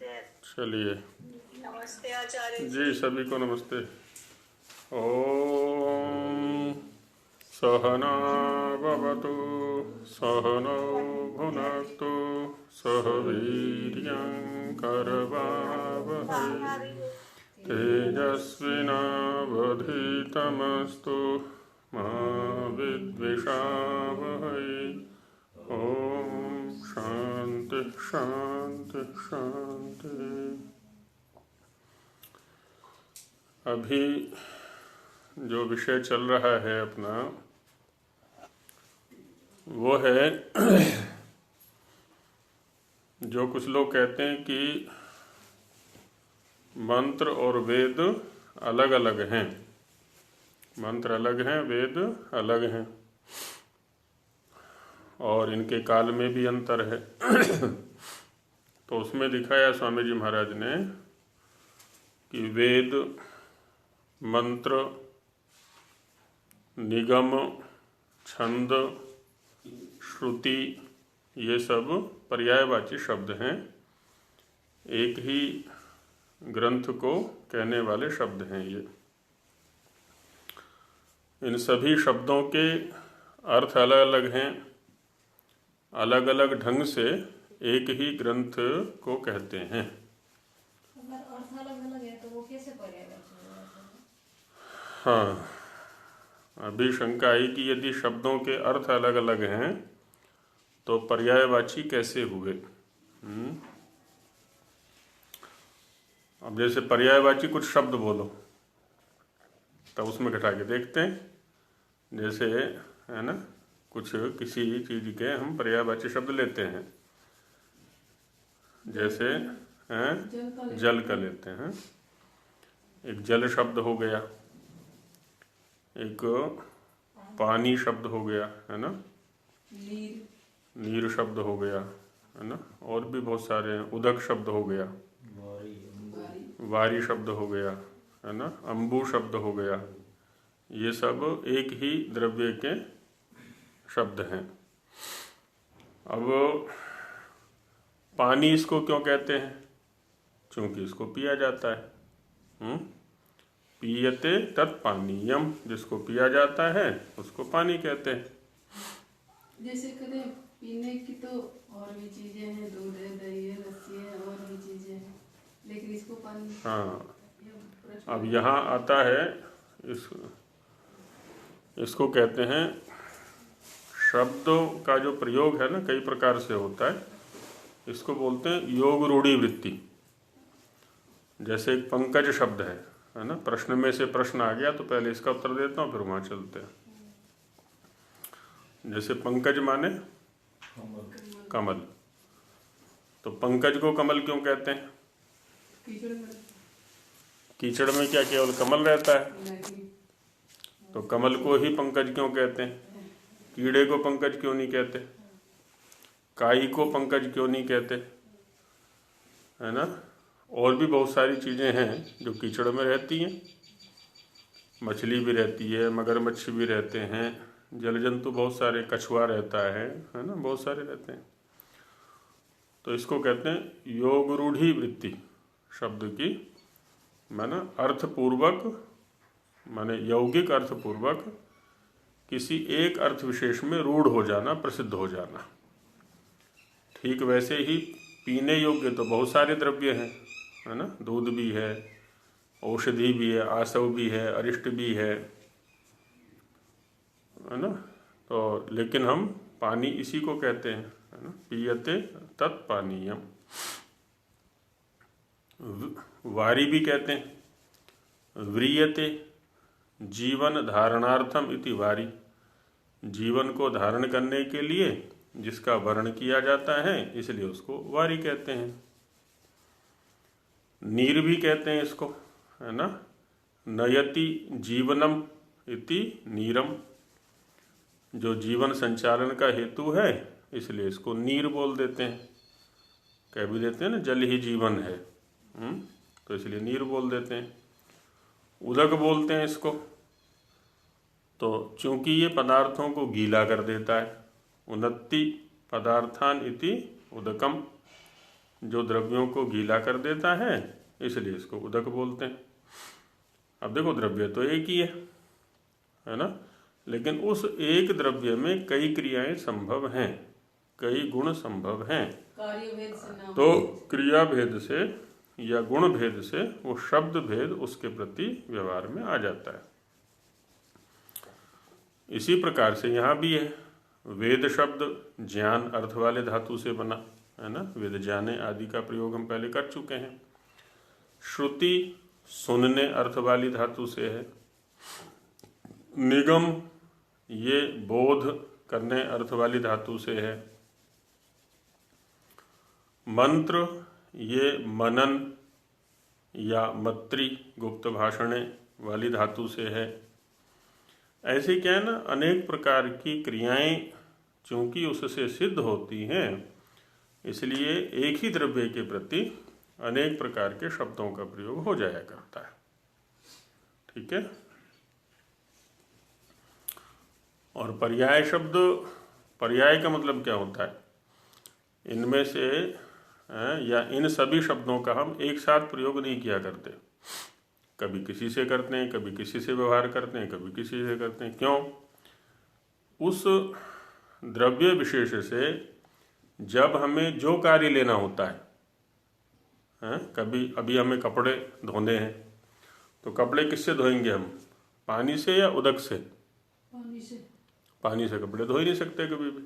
चलिए। नमस्ते आचार्य जी सभी को नमस्ते। ओम सहना भवतु सहनौ भुनक्तु सह वीर्यं करवावहै तेजस्विनावधीतमस्तु मा विद्विषावहै। ओम शांति शांति शांति। अभी जो विषय चल रहा है अपना वो है जो कुछ लोग कहते हैं कि मंत्र और वेद अलग अलग हैं। मंत्र अलग हैं, वेद अलग हैं और इनके काल में भी अंतर है। तो उसमें दिखाया स्वामी जी महाराज ने कि वेद, मंत्र, निगम, छंद, श्रुति ये सब पर्यायवाची शब्द हैं। एक ही ग्रंथ को कहने वाले शब्द हैं ये। इन सभी शब्दों के अर्थ अलग अलग हैं। अलग अलग ढंग से एक ही ग्रंथ को कहते हैं। अगर अर्थ अलग अलग है तो वो कैसे पर्यायवाची होगा? हाँ, अभी शंका आई कि यदि शब्दों के अर्थ अलग अलग हैं तो पर्यायवाची कैसे हुए। अब जैसे पर्यायवाची कुछ शब्द बोलो तब उसमें घटा के देखते हैं। जैसे है ना, कुछ किसी चीज के हम पर्यायवाची शब्द लेते हैं। जैसे जल का लेते हैं। एक जल शब्द हो गया, एक पानी शब्द हो गया, है ना, नीर शब्द हो गया, है ना, और भी बहुत सारे हैं। उदक शब्द हो गया, वारी शब्द हो गया, है ना, अम्बु शब्द हो गया। ये सब एक ही द्रव्य के शब्द हैं। अब पानी इसको क्यों कहते हैं? क्योंकि इसको पिया जाता है। पीयते तत्पानीयम, जिसको पिया जाता है उसको पानी कहते हैं। जैसे करें पीने की तो और भी चीजें हैं, दूध है, दही है, लस्सी है, और भी चीजें हैं, लेकिन इसको पानी। हाँ, अब यहाँ आता है इसको कहते हैं, शब्दों का जो प्रयोग है ना कई प्रकार से होता है। इसको बोलते हैं योग रूढ़ी वृत्ति। जैसे एक पंकज शब्द है ना, प्रश्न में से प्रश्न आ गया तो पहले इसका उत्तर देता हूँ फिर वहां चलते हैं। जैसे पंकज माने कमल, तो पंकज को कमल क्यों कहते हैं? कीचड़ में क्या केवल कमल रहता है? तो कमल को ही पंकज क्यों कहते हैं? कीड़े को पंकज क्यों नहीं कहते? काई को पंकज क्यों नहीं कहते? है ना, और भी बहुत सारी चीजें हैं जो कीचड़ में रहती हैं। मछली भी रहती है, मगरमच्छ भी रहते हैं, जल जंतु बहुत सारे, कछुआ रहता है ना, बहुत सारे रहते हैं। तो इसको कहते हैं योग रूढ़ी वृत्ति। शब्द की माना अर्थपूर्वक, माने यौगिक अर्थपूर्वक किसी एक अर्थ विशेष में रूढ़ हो जाना, प्रसिद्ध हो जाना। ठीक वैसे ही पीने योग्य तो बहुत सारे द्रव्य हैं, है ना, दूध भी है, औषधि भी है, आसव भी है, अरिष्ट भी है ना। तो लेकिन हम पानी इसी को कहते हैं, है ना, पीयते तत्पानीयम। वारी भी कहते हैं, व्रियते जीवन धारणार्थम इति वारी। जीवन को धारण करने के लिए जिसका वर्ण किया जाता है इसलिए उसको वारी कहते हैं। नीर भी कहते हैं इसको, है ना, नयति जीवनम इति नीरम। जो जीवन संचालन का हेतु है इसलिए इसको नीर बोल देते हैं। कह भी देते हैं ना, जल ही जीवन है, तो इसलिए नीर बोल देते हैं। उदक बोलते हैं इसको, तो चूंकि ये पदार्थों को गीला कर देता है। उन्नति पदार्थान इति उदकम, जो द्रव्यों को गीला कर देता है, इसलिए इसको उदक बोलते हैं। अब देखो द्रव्य तो एक ही है ना, लेकिन उस एक द्रव्य में कई क्रियाएं संभव हैं, कई गुण संभव हैं। कार्य भेद से ना तो क्रिया भेद से या गुण भेद से वो शब्द भेद उसके प्रति व्यवहार में आ जाता है। इसी प्रकार से यहाँ भी है। वेद शब्द ज्ञान अर्थ वाले धातु से बना है ना, वेद जाने आदि का प्रयोग हम पहले कर चुके हैं। श्रुति सुनने अर्थ वाली धातु से है। निगम ये बोध करने अर्थ वाली धातु से है। मंत्र ये मनन या मत्री गुप्त भाषणे वाली धातु से है। ऐसे क्या है ना, अनेक प्रकार की क्रियाएं चूंकि उससे सिद्ध होती हैं, इसलिए एक ही द्रव्य के प्रति अनेक प्रकार के शब्दों का प्रयोग हो जाया करता है। ठीक है। और पर्याय शब्द, पर्याय का मतलब क्या होता है, इनमें से या इन सभी शब्दों का हम एक साथ प्रयोग नहीं किया करते। कभी किसी से करते हैं, कभी किसी से व्यवहार करते हैं, कभी किसी से करते हैं। क्यों? उस द्रव्य विशेष से जब हमें जो कार्य लेना होता है, कभी अभी हमें कपड़े धोने हैं तो कपड़े किससे धोएंगे हम, पानी से या उदक से? पानी से। पानी से कपड़े धो ही नहीं सकते कभी भी,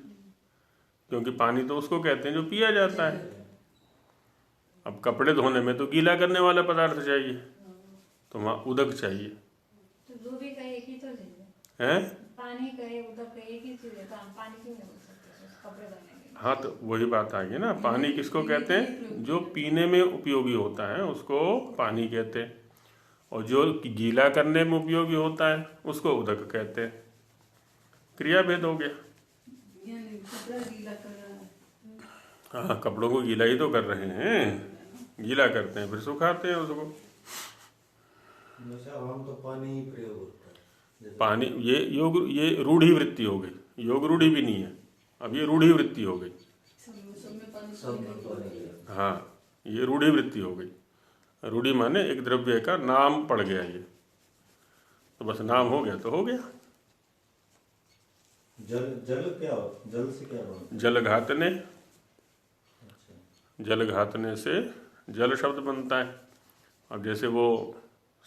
क्योंकि पानी तो उसको कहते हैं जो पिया जाता है। अब कपड़े धोने में तो गीला करने वाला पदार्थ चाहिए, तो वहाँ उदक चाहिए। तो दो भी का एक ही तो चीज है, पानी का है, उदक का एक ही चीज है, तो हम पानी क्यों नहीं बोल सकते कपड़े धोने के लिए? हाँ, तो वही बात आ गई ना। पानी किसको कहते हैं? जो पीने में उपयोगी होता है उसको पानी कहते हैं, और जो गीला करने में उपयोगी होता है उसको उदक कहते हैं। क्रिया भेद हो गया। यानी कपड़ा गीला कर रहा है। हाँ, कपड़ों को गीला ही तो कर रहे हैं, गीला करते हैं फिर सुखाते हैं उसको। हम तो पानी ही प्रयोग होता है। पानी ये योग, ये रूढ़ी वृत्ति हो गई। योग रूढ़ी भी नहीं है, अब ये रूढ़ी वृत्ति हो गई। सब में पानी सब में पानी। हाँ, ये रूढ़ी वृत्ति हो गई। रूढ़ी माने एक द्रव्य का नाम पड़ गया, ये तो बस नाम हो गया तो हो गया। जल जल क्या हो, जल से क्या बनता जल घातने, है? अच्छा। जल घातने से जल शब्द बनता है। अब जैसे वो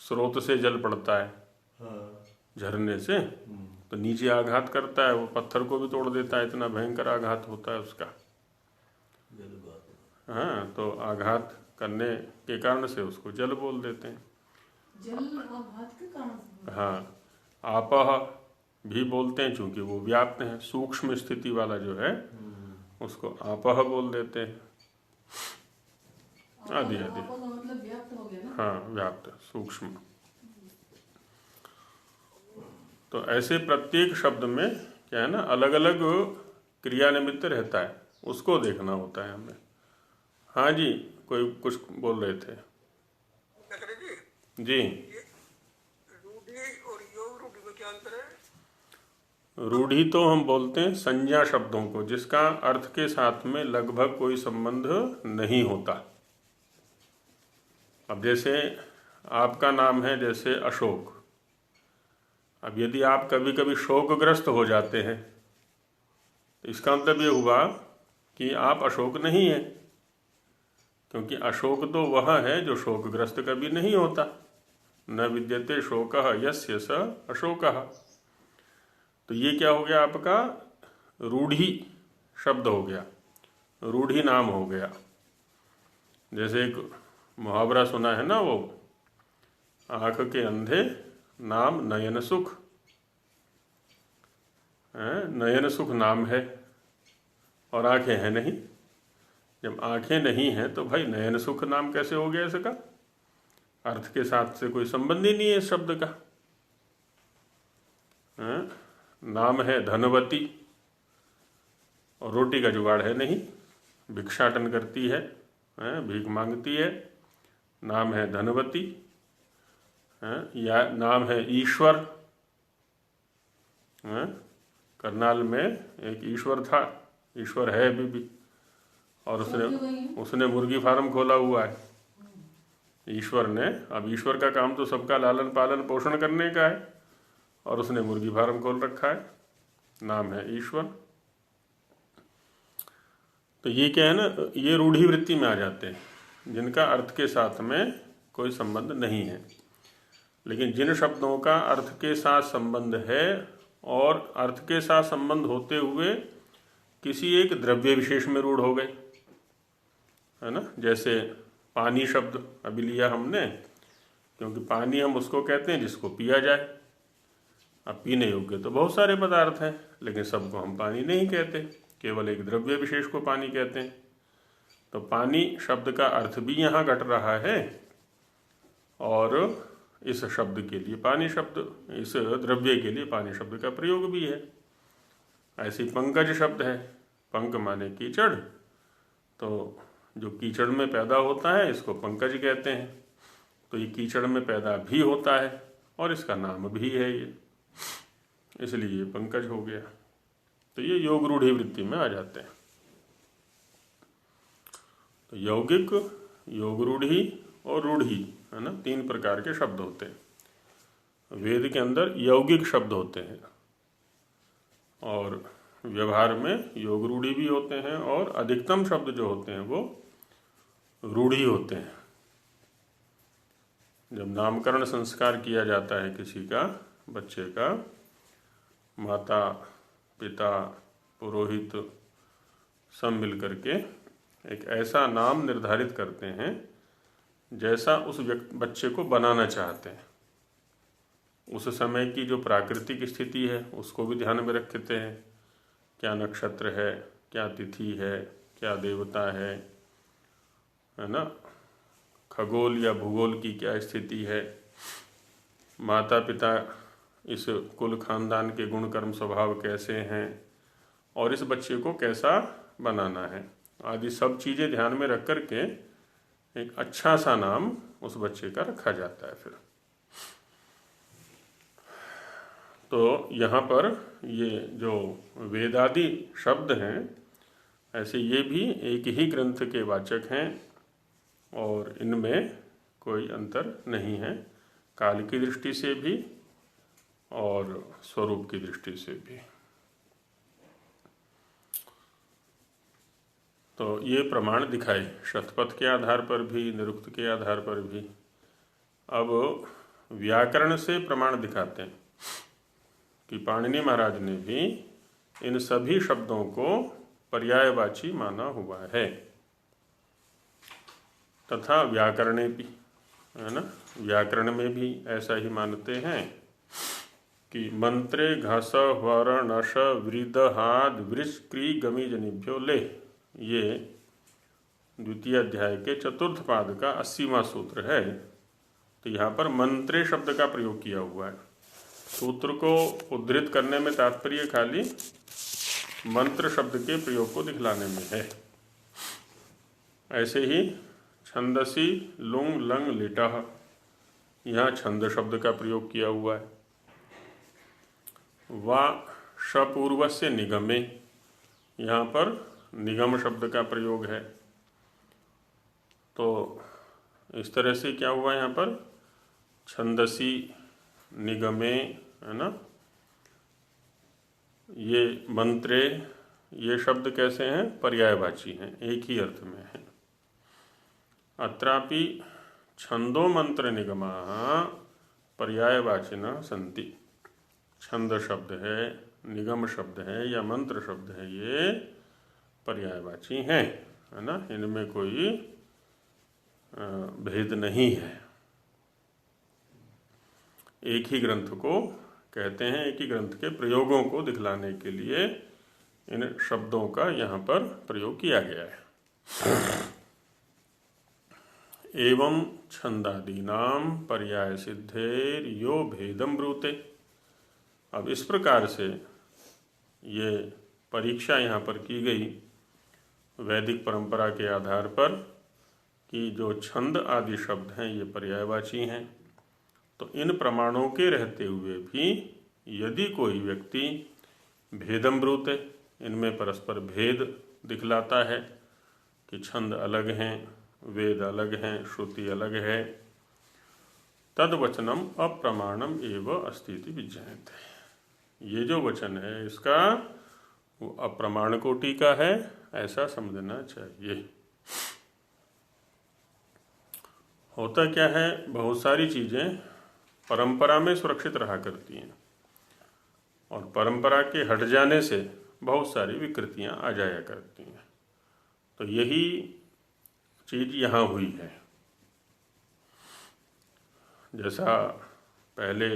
स्रोत से जल पड़ता है हाँ। झरने से, तो नीचे आघात करता है, वो पत्थर को भी तोड़ देता है, इतना भयंकर आघात होता है उसका। जल बात। हाँ, तो आघात करने के कारण से उसको जल बोल देते हैं। जल आघात के कारण से। हाँ, आपह भी बोलते हैं, चूंकि वो व्याप्त है, सूक्ष्म स्थिति वाला जो है उसको आपह बोल देते हैं। आदि आदि। आपा का मतलब व्याप्त हो गया ना। हाँ, व्याप्त सूक्ष्म। तो ऐसे प्रत्येक शब्द में क्या है ना, अलग अलग क्रिया निमित्त रहता है, उसको देखना होता है हमें। हाँ जी, कोई कुछ बोल रहे थे जी। रूढ़ी और योग रूढ़ी में क्या अंतर है? रूढ़ी तो हम बोलते हैं संज्ञा शब्दों को, जिसका अर्थ के साथ में लगभग कोई संबंध नहीं होता। अब जैसे आपका नाम है जैसे अशोक, अब यदि आप कभी कभी शोकग्रस्त हो जाते हैं तो इसका मतलब ये हुआ कि आप अशोक नहीं हैं, क्योंकि अशोक तो वह है जो शोकग्रस्त कभी नहीं होता। न विद्यते शोकः यस्य स अशोकः। तो ये क्या हो गया, आपका रूढ़ी शब्द हो गया, रूढ़ी नाम हो गया। जैसे एक मुहावरा सुना है ना, वो आंख के अंधे नाम नयन सुख है। नयन सुख नाम है और आंखें हैं नहीं। जब आंखें नहीं हैं तो भाई नयन सुख नाम कैसे हो गया इसका? अर्थ के साथ से कोई संबंध ही नहीं है इस शब्द का। नाम है धनवती और रोटी का जुगाड़ है नहीं, भिक्षाटन करती है, भीख मांगती है। नाम है धनवती, या नाम है ईश्वर। करनाल में एक ईश्वर था, ईश्वर है अभी भी, और तो भी वही है। उसने मुर्गी फार्म खोला हुआ है ईश्वर ने। अब ईश्वर का काम तो सबका लालन पालन पोषण करने का है, और उसने मुर्गी फार्म खोल रखा है, नाम है ईश्वर। तो ये क्या है ना, ये रूढ़ी वृत्ति में आ जाते हैं जिनका अर्थ के साथ में कोई संबंध नहीं है। लेकिन जिन शब्दों का अर्थ के साथ संबंध है और अर्थ के साथ संबंध होते हुए किसी एक द्रव्य विशेष में रूढ़ हो गए, है ना, जैसे पानी शब्द अभी लिया हमने, क्योंकि पानी हम उसको कहते हैं जिसको पिया जाए। अब पीने योग्य तो बहुत सारे पदार्थ हैं, लेकिन सबको हम पानी नहीं कहते, केवल एक द्रव्य विशेष को पानी कहते हैं। तो पानी शब्द का अर्थ भी यहाँ घट रहा है, और इस शब्द के लिए पानी शब्द, इस द्रव्य के लिए पानी शब्द का प्रयोग भी है। ऐसे पंकज शब्द है, पंक माने कीचड़, तो जो कीचड़ में पैदा होता है इसको पंकज कहते हैं। तो ये कीचड़ में पैदा भी होता है और इसका नाम भी है ये, इसलिए ये पंकज हो गया। तो ये योग रूढ़ी वृत्ति में आ जाते हैं। तो यौगिक, योग रूढ़ी और रूढ़ी, है ना, 3 प्रकार के शब्द होते हैं। वेद के अंदर यौगिक शब्द होते हैं और व्यवहार में योग रूढ़ी भी होते हैं, और अधिकतम शब्द जो होते हैं वो रूढ़ी होते हैं। जब नामकरण संस्कार किया जाता है किसी का, बच्चे का, माता पिता पुरोहित सब मिल करके एक ऐसा नाम निर्धारित करते हैं जैसा उस बच्चे को बनाना चाहते हैं। उस समय की जो प्राकृतिक स्थिति है उसको भी ध्यान में रखते हैं, क्या नक्षत्र है, क्या तिथि है, क्या देवता है ना, खगोल या भूगोल की क्या स्थिति है, माता पिता इस कुल खानदान के गुण कर्म स्वभाव कैसे हैं, और इस बच्चे को कैसा बनाना है, आदि सब चीज़ें ध्यान में रख कर के एक अच्छा सा नाम उस बच्चे का रखा जाता है। फिर तो यहाँ पर ये जो वेदादि शब्द हैं, ऐसे ये भी एक ही ग्रंथ के वाचक हैं और इनमें कोई अंतर नहीं है, काल की दृष्टि से भी और स्वरूप की दृष्टि से भी। तो ये प्रमाण दिखाए शतपथ के आधार पर भी, निरुक्त के आधार पर भी। अब व्याकरण से प्रमाण दिखाते हैं कि पाणिनि महाराज ने भी इन सभी शब्दों को पर्यायवाची माना हुआ है, तथा व्याकरणे भी, है ना, व्याकरण में भी ऐसा ही मानते हैं कि मंत्रे घस वर नश वृद हाद वृष क्री गमी जनिभ्यो ले, ये द्वितीय अध्याय के 4th पाद का 80वां सूत्र है। तो यहाँ पर मंत्रे शब्द का प्रयोग किया हुआ है। सूत्र को उद्धृत करने में तात्पर्य खाली मंत्र शब्द के प्रयोग को दिखलाने में है। ऐसे ही छंदसी लुंग लंग लिटह, यहाँ छंद शब्द का प्रयोग किया हुआ है। वा शपूर्व से निगमे, यहाँ पर निगम शब्द का प्रयोग है। तो इस तरह से क्या हुआ यहाँ पर, छंदसी निगमे, है ना, ये मंत्रे, ये शब्द कैसे हैं, पर्यायवाची हैं, एक ही अर्थ में है। अत्रापि छंदो मंत्र निगमा पर्यायवाचिना संति, छंद शब्द है, निगम शब्द है या मंत्र शब्द है, ये पर्यायवाची हैं, है ना, इनमें कोई भेद नहीं है। एक ही ग्रंथ को कहते हैं, एक ही ग्रंथ के प्रयोगों को दिखलाने के लिए इन शब्दों का यहाँ पर प्रयोग किया गया है। एवं छंदादीनाम पर्याय सिद्धेर यो भेदम ब्रूते। अब इस प्रकार से ये परीक्षा यहाँ पर की गई वैदिक परंपरा के आधार पर कि जो छंद आदि शब्द हैं ये पर्यायवाची हैं। तो इन प्रमाणों के रहते हुए भी यदि कोई कि छंद अलग हैं, वेद अलग हैं, श्रुति अलग है। तद वचनम अप्रमाणम एव अस्तीति विज्ञायते। ये जो वचन है इसका वो अप्रमाण कोटि का है, ऐसा समझना चाहिए। होता क्या है, बहुत सारी चीजें परंपरा में सुरक्षित रहा करती हैं और परंपरा के हट जाने से बहुत सारी विकृतियां आ जाया करती हैं। तो यही चीज यहाँ हुई है। जैसा पहले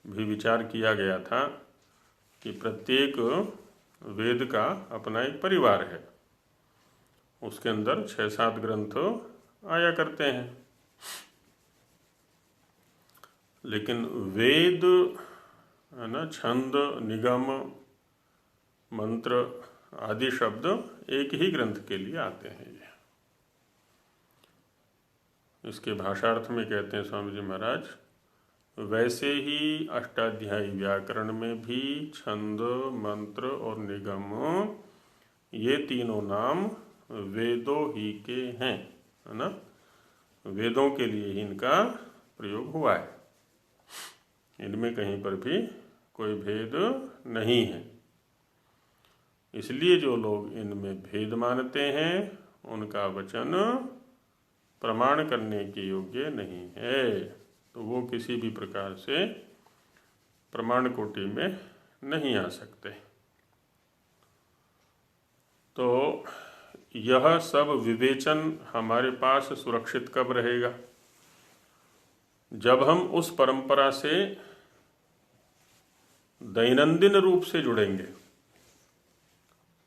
भी विचार किया गया था कि प्रत्येक वेद का अपना एक परिवार है, उसके अंदर 6-7 ग्रंथ आया करते हैं। लेकिन वेद है ना, छंद, निगम, मंत्र आदि शब्द एक ही ग्रंथ के लिए आते हैं। ये इसके भाषार्थ में कहते हैं स्वामी जी महाराज, वैसे ही अष्टाध्यायी व्याकरण में भी छंद, मंत्र और निगम ये तीनों नाम वेदों ही के हैं, है ना। वेदों के लिए ही इनका प्रयोग हुआ है, इनमें कहीं पर भी कोई भेद नहीं है। इसलिए जो लोग इनमें भेद मानते हैं उनका वचन प्रमाण करने के योग्य नहीं है, तो वो किसी भी प्रकार से प्रमाण कोटि में नहीं आ सकते। तो यह सब विवेचन हमारे पास सुरक्षित कब रहेगा? जब हम उस परंपरा से दैनंदिन रूप से जुड़ेंगे,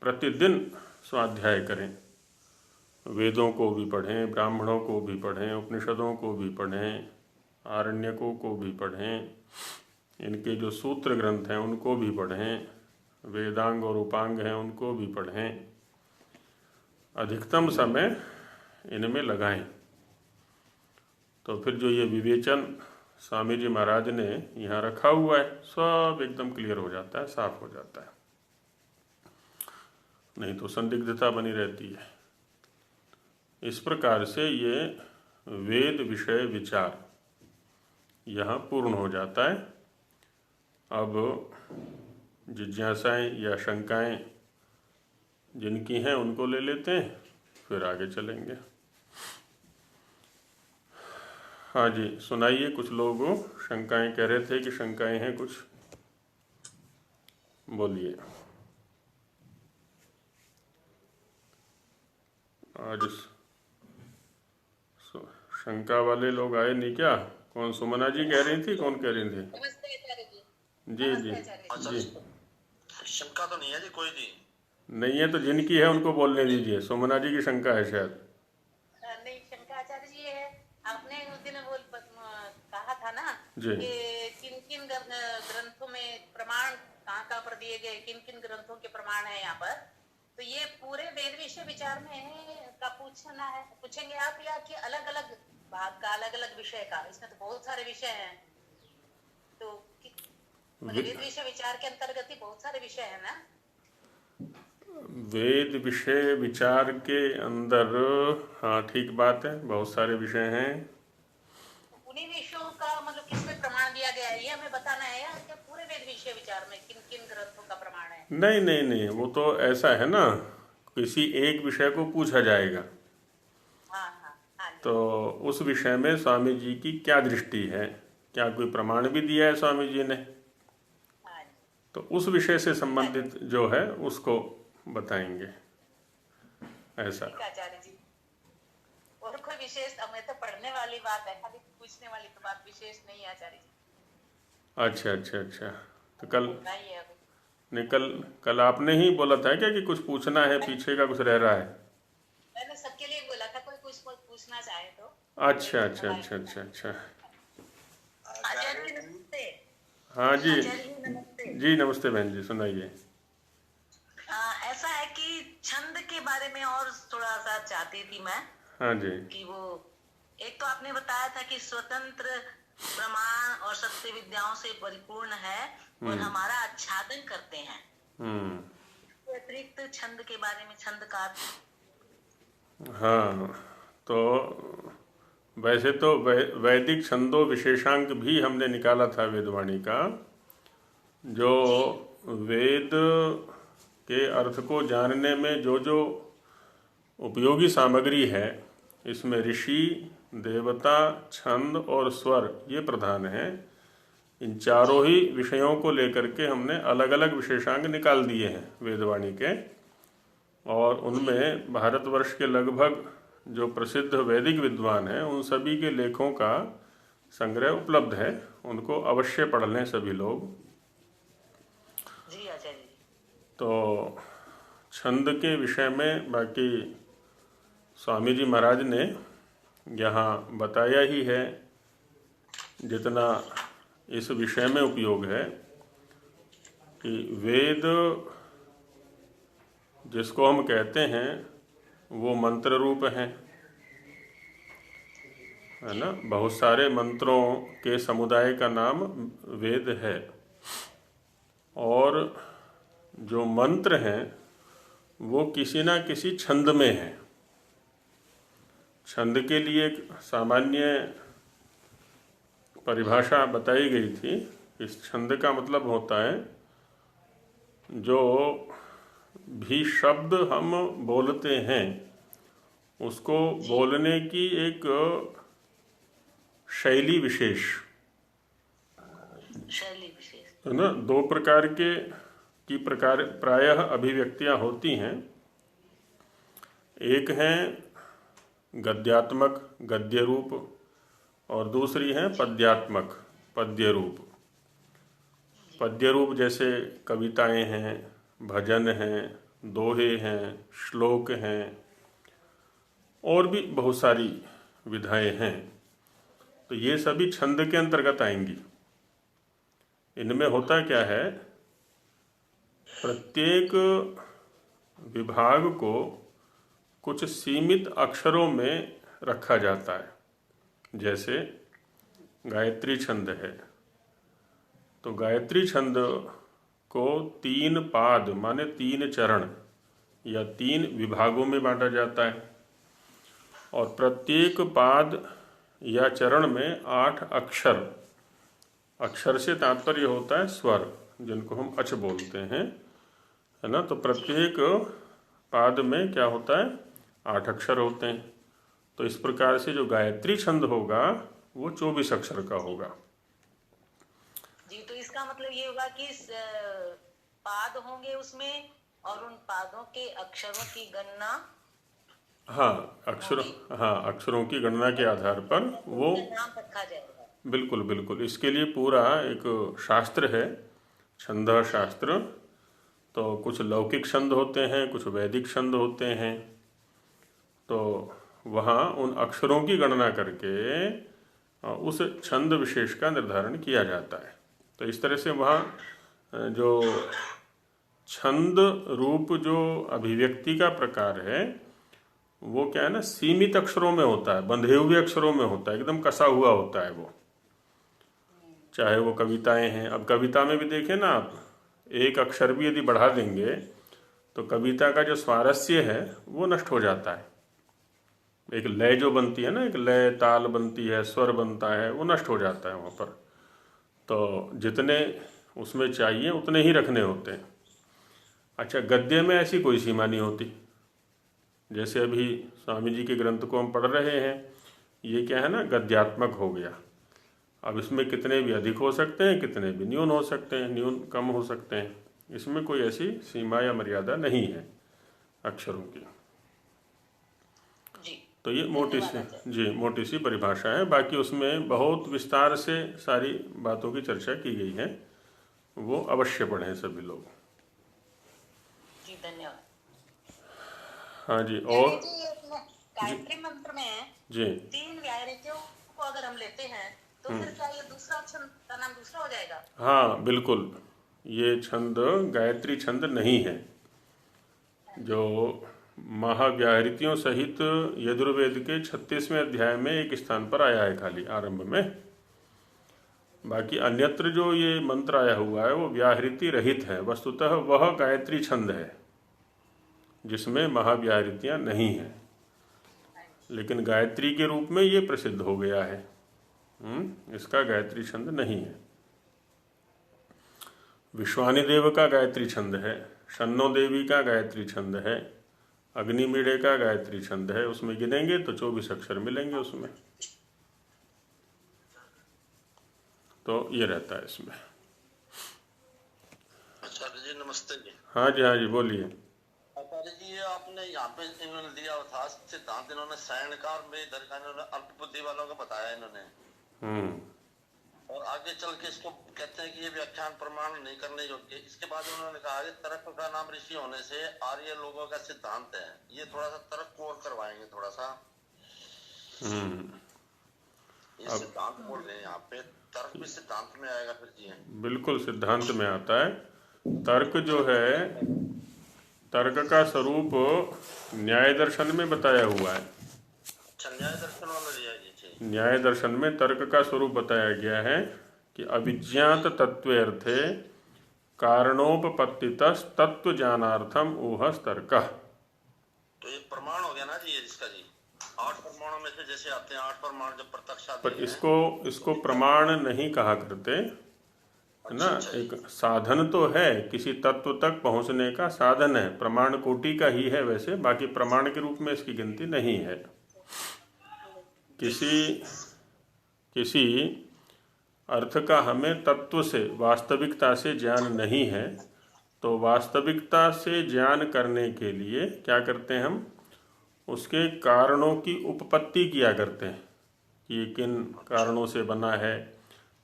प्रतिदिन स्वाध्याय करें, वेदों को भी पढ़ें, ब्राह्मणों को भी पढ़ें, उपनिषदों को भी पढ़ें, आरण्यकों को भी पढ़ें, इनके जो सूत्र ग्रंथ हैं उनको भी पढ़ें, वेदांग और उपांग हैं उनको भी पढ़ें, अधिकतम समय इनमें लगाएं। तो फिर जो ये विवेचन स्वामी जी महाराज ने यहाँ रखा हुआ है सब एकदम क्लियर हो जाता है, साफ हो जाता है। नहीं तो संदिग्धता बनी रहती है। इस प्रकार से ये वेद विषय विचार यहाँ पूर्ण हो जाता है। अब जिज्ञासाएं या शंकाएं जिनकी हैं उनको ले लेते हैं, फिर आगे चलेंगे। हाँ जी, सुनाइए। कुछ लोग शंकाएं कह रहे थे कि शंकाएं हैं कुछ, बोलिए। आज शंका वाले लोग आए नहीं क्या? कौन, सुमना जी कह रही थी, कौन कह रही थी? जी जी जी। शंका तो नहीं है जी, कोई जी नहीं है तो जिनकी है उनको बोलने दीजिए। सुमना जी की शंका है शायद। नहीं, शंका आचार्य जी है। आपने उस दिन वो कहा था ना जी कि किन किन ग्रंथों में प्रमाण कहाँ पर दिए गए, किन किन ग्रंथों के प्रमाण है यहाँ पर। तो ये पूरे वेद विषय विचार में का पूछना है, पूछेंगे आप, या कि अलग अलग भाग का, अलग अलग विषय का? इसमें तो बहुत सारे विषय हैं, तो वेद विषय विचार के अंतर्गत ही बहुत सारे विषय है ना। वेद विषय विचार के अंदर, हाँ ठीक बात है, बहुत सारे विषय हैं। उन्हीं विषयों का मतलब किसमें प्रमाण दिया गया है ये हमें बताना है, या क्या पूरे वेद विषय विचार में किन किन ग्रंथों का प्रमाण है? नहीं नहीं नहीं, वो तो ऐसा है ना, किसी एक विषय को पूछा जाएगा। हाँ हाँ हाँ। तो उस विषय में स्वामी जी की क्या दृष्टि है, क्या कोई प्रमाण भी दिया है स्वामी जी ने, हाँ। तो उस विषय से संबंधित जो है उसको बताएंगे, ऐसा। आचार्य जी, और कोई विशेष, हमें तो पढ़ने वाली बात है, खाली पूछने वाली तो बात विशेष नहीं है आचार्य जी। अच्छा अच्छा अच्छा। तो कल नहीं है अभी। नहीं, कल आपने ही बोला था क्या कि कुछ पूछना है, पीछे का कुछ रह रहा है? मैंने सबके लिए बोला था, कोई कुछ पूछना चाहे तो। अच्छा अच्छा अच्छा अच्छा अच्छा। आचार्य जी नमस्ते। हाँ जी आचार्य जी नमस्ते। जी नमस्ते बहन जी, सुनाइए। ऐसा है कि छंद के बारे में और थोड़ा सा चाहती थी मैं। हाँ जी। कि वो एक तो आपने बताया था कि स्वतंत्र प्रमाण और सत्य विद्याओं से परिपूर्ण है और हमारा आच्छादन करते हैं। अतिरिक्त छंद के बारे में, छंद का हाँ, तो वैसे तो वैदिक छंदो विशेषांक भी हमने निकाला था वेदवाणी का। जो वेद के अर्थ को जानने में जो जो उपयोगी सामग्री है, इसमें ऋषि, देवता, छंद और स्वर ये प्रधान हैं। इन चारों ही विषयों को लेकर के हमने अलग अलग विशेषांक निकाल दिए हैं वेदवाणी के, और उनमें भारतवर्ष के लगभग जो प्रसिद्ध वैदिक विद्वान हैं उन सभी के लेखों का संग्रह उपलब्ध है। उनको अवश्य पढ़ लें सभी लोग। जी आचार्य जी। तो छंद के विषय में बाकी स्वामी जी महाराज ने यहाँ बताया ही है, जितना इस विषय में उपयोग है कि वेद जिसको हम कहते हैं वो मंत्र रूप हैं, है ना। बहुत सारे मंत्रों के समुदाय का नाम वेद है, और जो मंत्र हैं वो किसी ना किसी छंद में हैं। छंद के लिए एक सामान्य परिभाषा बताई गई थी। इस छंद का मतलब होता है जो भी शब्द हम बोलते हैं उसको बोलने की एक शैली विशेष, है ना। दो प्रकार की प्रायः अभिव्यक्तियां होती हैं। एक है गद्यात्मक गद्य रूप, और दूसरी है पद्यात्मक पद्य रूप। पद्य रूप जैसे कविताएं हैं, भजन हैं, दोहे हैं, श्लोक हैं, और भी बहुत सारी विधाएं हैं। तो ये सभी छंद के अंतर्गत आएंगी। इनमें होता क्या है, प्रत्येक विभाग को कुछ सीमित अक्षरों में रखा जाता है। जैसे गायत्री छंद है, तो गायत्री छंद को 3 पाद माने 3 चरण या 3 विभागों में बांटा जाता है, और प्रत्येक पाद या चरण में 8 अक्षर, अक्षर से तात्पर्य होता है स्वर, जिनको हम अच बोलते हैं, है ना। तो प्रत्येक पाद में क्या होता है, 8 अक्षर होते हैं। तो इस प्रकार से जो गायत्री छंद होगा वो 24 अक्षर का होगा। जी, तो इसका मतलब ये होगा कि पाद होंगे उसमें, और उन पादों के अक्षरों की गणना, अक्षरों की गणना के आधार पर वो नाम रखा जाएगा। बिल्कुल बिल्कुल। इसके लिए पूरा एक शास्त्र है, छंद शास्त्र। तो कुछ लौकिक छंद होते हैं, कुछ वैदिक छंद होते हैं। तो वहाँ उन अक्षरों की गणना करके उस छंद विशेष का निर्धारण किया जाता है। तो इस तरह से वहाँ जो छंद रूप जो अभिव्यक्ति का प्रकार है वो क्या है ना, सीमित अक्षरों में होता है, बंधे हुए अक्षरों में होता है, एकदम कसा हुआ होता है वो। चाहे वो कविताएं हैं, अब कविता में भी देखें ना आप, एक अक्षर भी यदि बढ़ा देंगे तो कविता का जो स्वारस्य है वो नष्ट हो जाता है। एक लय जो बनती है ना, एक लय ताल बनती है, स्वर बनता है, वो नष्ट हो जाता है वहाँ पर। तो जितने उसमें चाहिए उतने ही रखने होते हैं। अच्छा, गद्य में ऐसी कोई सीमा नहीं होती। जैसे अभी स्वामी जी के ग्रंथ को हम पढ़ रहे हैं, ये क्या है ना, गद्यात्मक हो गया। अब इसमें कितने भी अधिक हो सकते हैं, कितने भी न्यून हो सकते हैं, न्यून कम हो सकते हैं। इसमें कोई ऐसी सीमा या मर्यादा नहीं है अक्षरों की। तो ये मोटी सी परिभाषा है। बाकी उसमें बहुत विस्तार से सारी बातों की चर्चा की गई है, वो अवश्य पढ़ें सभी लोग। जी धन्यवाद। हाँ जी। और गायत्री मंत्र में जी 3 व्याहृतियों को अगर हम लेते हैं तो फिर क्या ये दूसरा छंद का नाम दूसरा हो जाएगा? हाँ बिल्कुल, ये छंद गायत्री छंद नहीं है। जो महाव्याहृतियों सहित यजुर्वेद के 36वें अध्याय में एक स्थान पर आया है खाली आरंभ में। बाकी अन्यत्र जो ये मंत्र आया हुआ है वो व्याहृति रहित है। वस्तुतः वह गायत्री छंद है जिसमें महाव्याहृतियाँ नहीं हैं। लेकिन गायत्री के रूप में ये प्रसिद्ध हो गया है। इसका गायत्री छंद नहीं है। विश्वानी देव का गायत्री छंद है, शन्नो देवी का गायत्री छंद है, अग्निमीढ़े का गायत्री छंद है। उसमें गिनेंगे तो 24 अक्षर मिलेंगे उसमें। तो ये रहता है इसमें। आचार्य जी नमस्ते जी। हाँ जी बोलिए। आचार्य जी ये आपने यहाँ पे इन्होंने दिया था सिद्धांत, इन्होंने सायणकार में इधर का इन्होंने अल्प बुद्धि वालों का बताया इन्होंने, और आगे चल के इसको कहते हैं कि ये व्याख्यान प्रमाण नहीं करने योग्य। इसके बाद उन्होंने कहा कि तर्क का नाम ऋषि होने से आर्य लोगों का सिद्धांत है। ये थोड़ा सा तर्क को और करवाएंगे थोड़ा सा। ये सिद्धांत बोल रहे हैं यहाँ पे, तर्क भी सिद्धांत में आएगा फिर जी? बिल्कुल सिद्धांत में आता है। तर्क जो है, तर्क का स्वरूप न्याय दर्शन में बताया हुआ है। अच्छा, न्याय दर्शन वाला लिया जी। न्याय दर्शन में तर्क का स्वरूप बताया गया है कि अभिज्ञात तत्वेर्थे कारणोपपत्तितः तत्व ज्ञानार्थम ऊहस तर्क। तो ये प्रमाण हो गया ना जी, ये इसका जी 8 प्रमाणों में से जैसे आते हैं 8 प्रमाण जब प्रत्यक्ष आते पर हैं। इसको प्रमाण नहीं कहा करते है ना। एक साधन तो है, किसी तत्व तक पहुंचने का साधन है, प्रमाण कोटि का ही है वैसे, बाकी प्रमाण के रूप में इसकी गिनती नहीं है। किसी अर्थ का हमें तत्व से, वास्तविकता से ज्ञान नहीं है, तो वास्तविकता से ज्ञान करने के लिए क्या करते हैं हम, उसके कारणों की उपपत्ति किया करते हैं कि किन कारणों से बना है,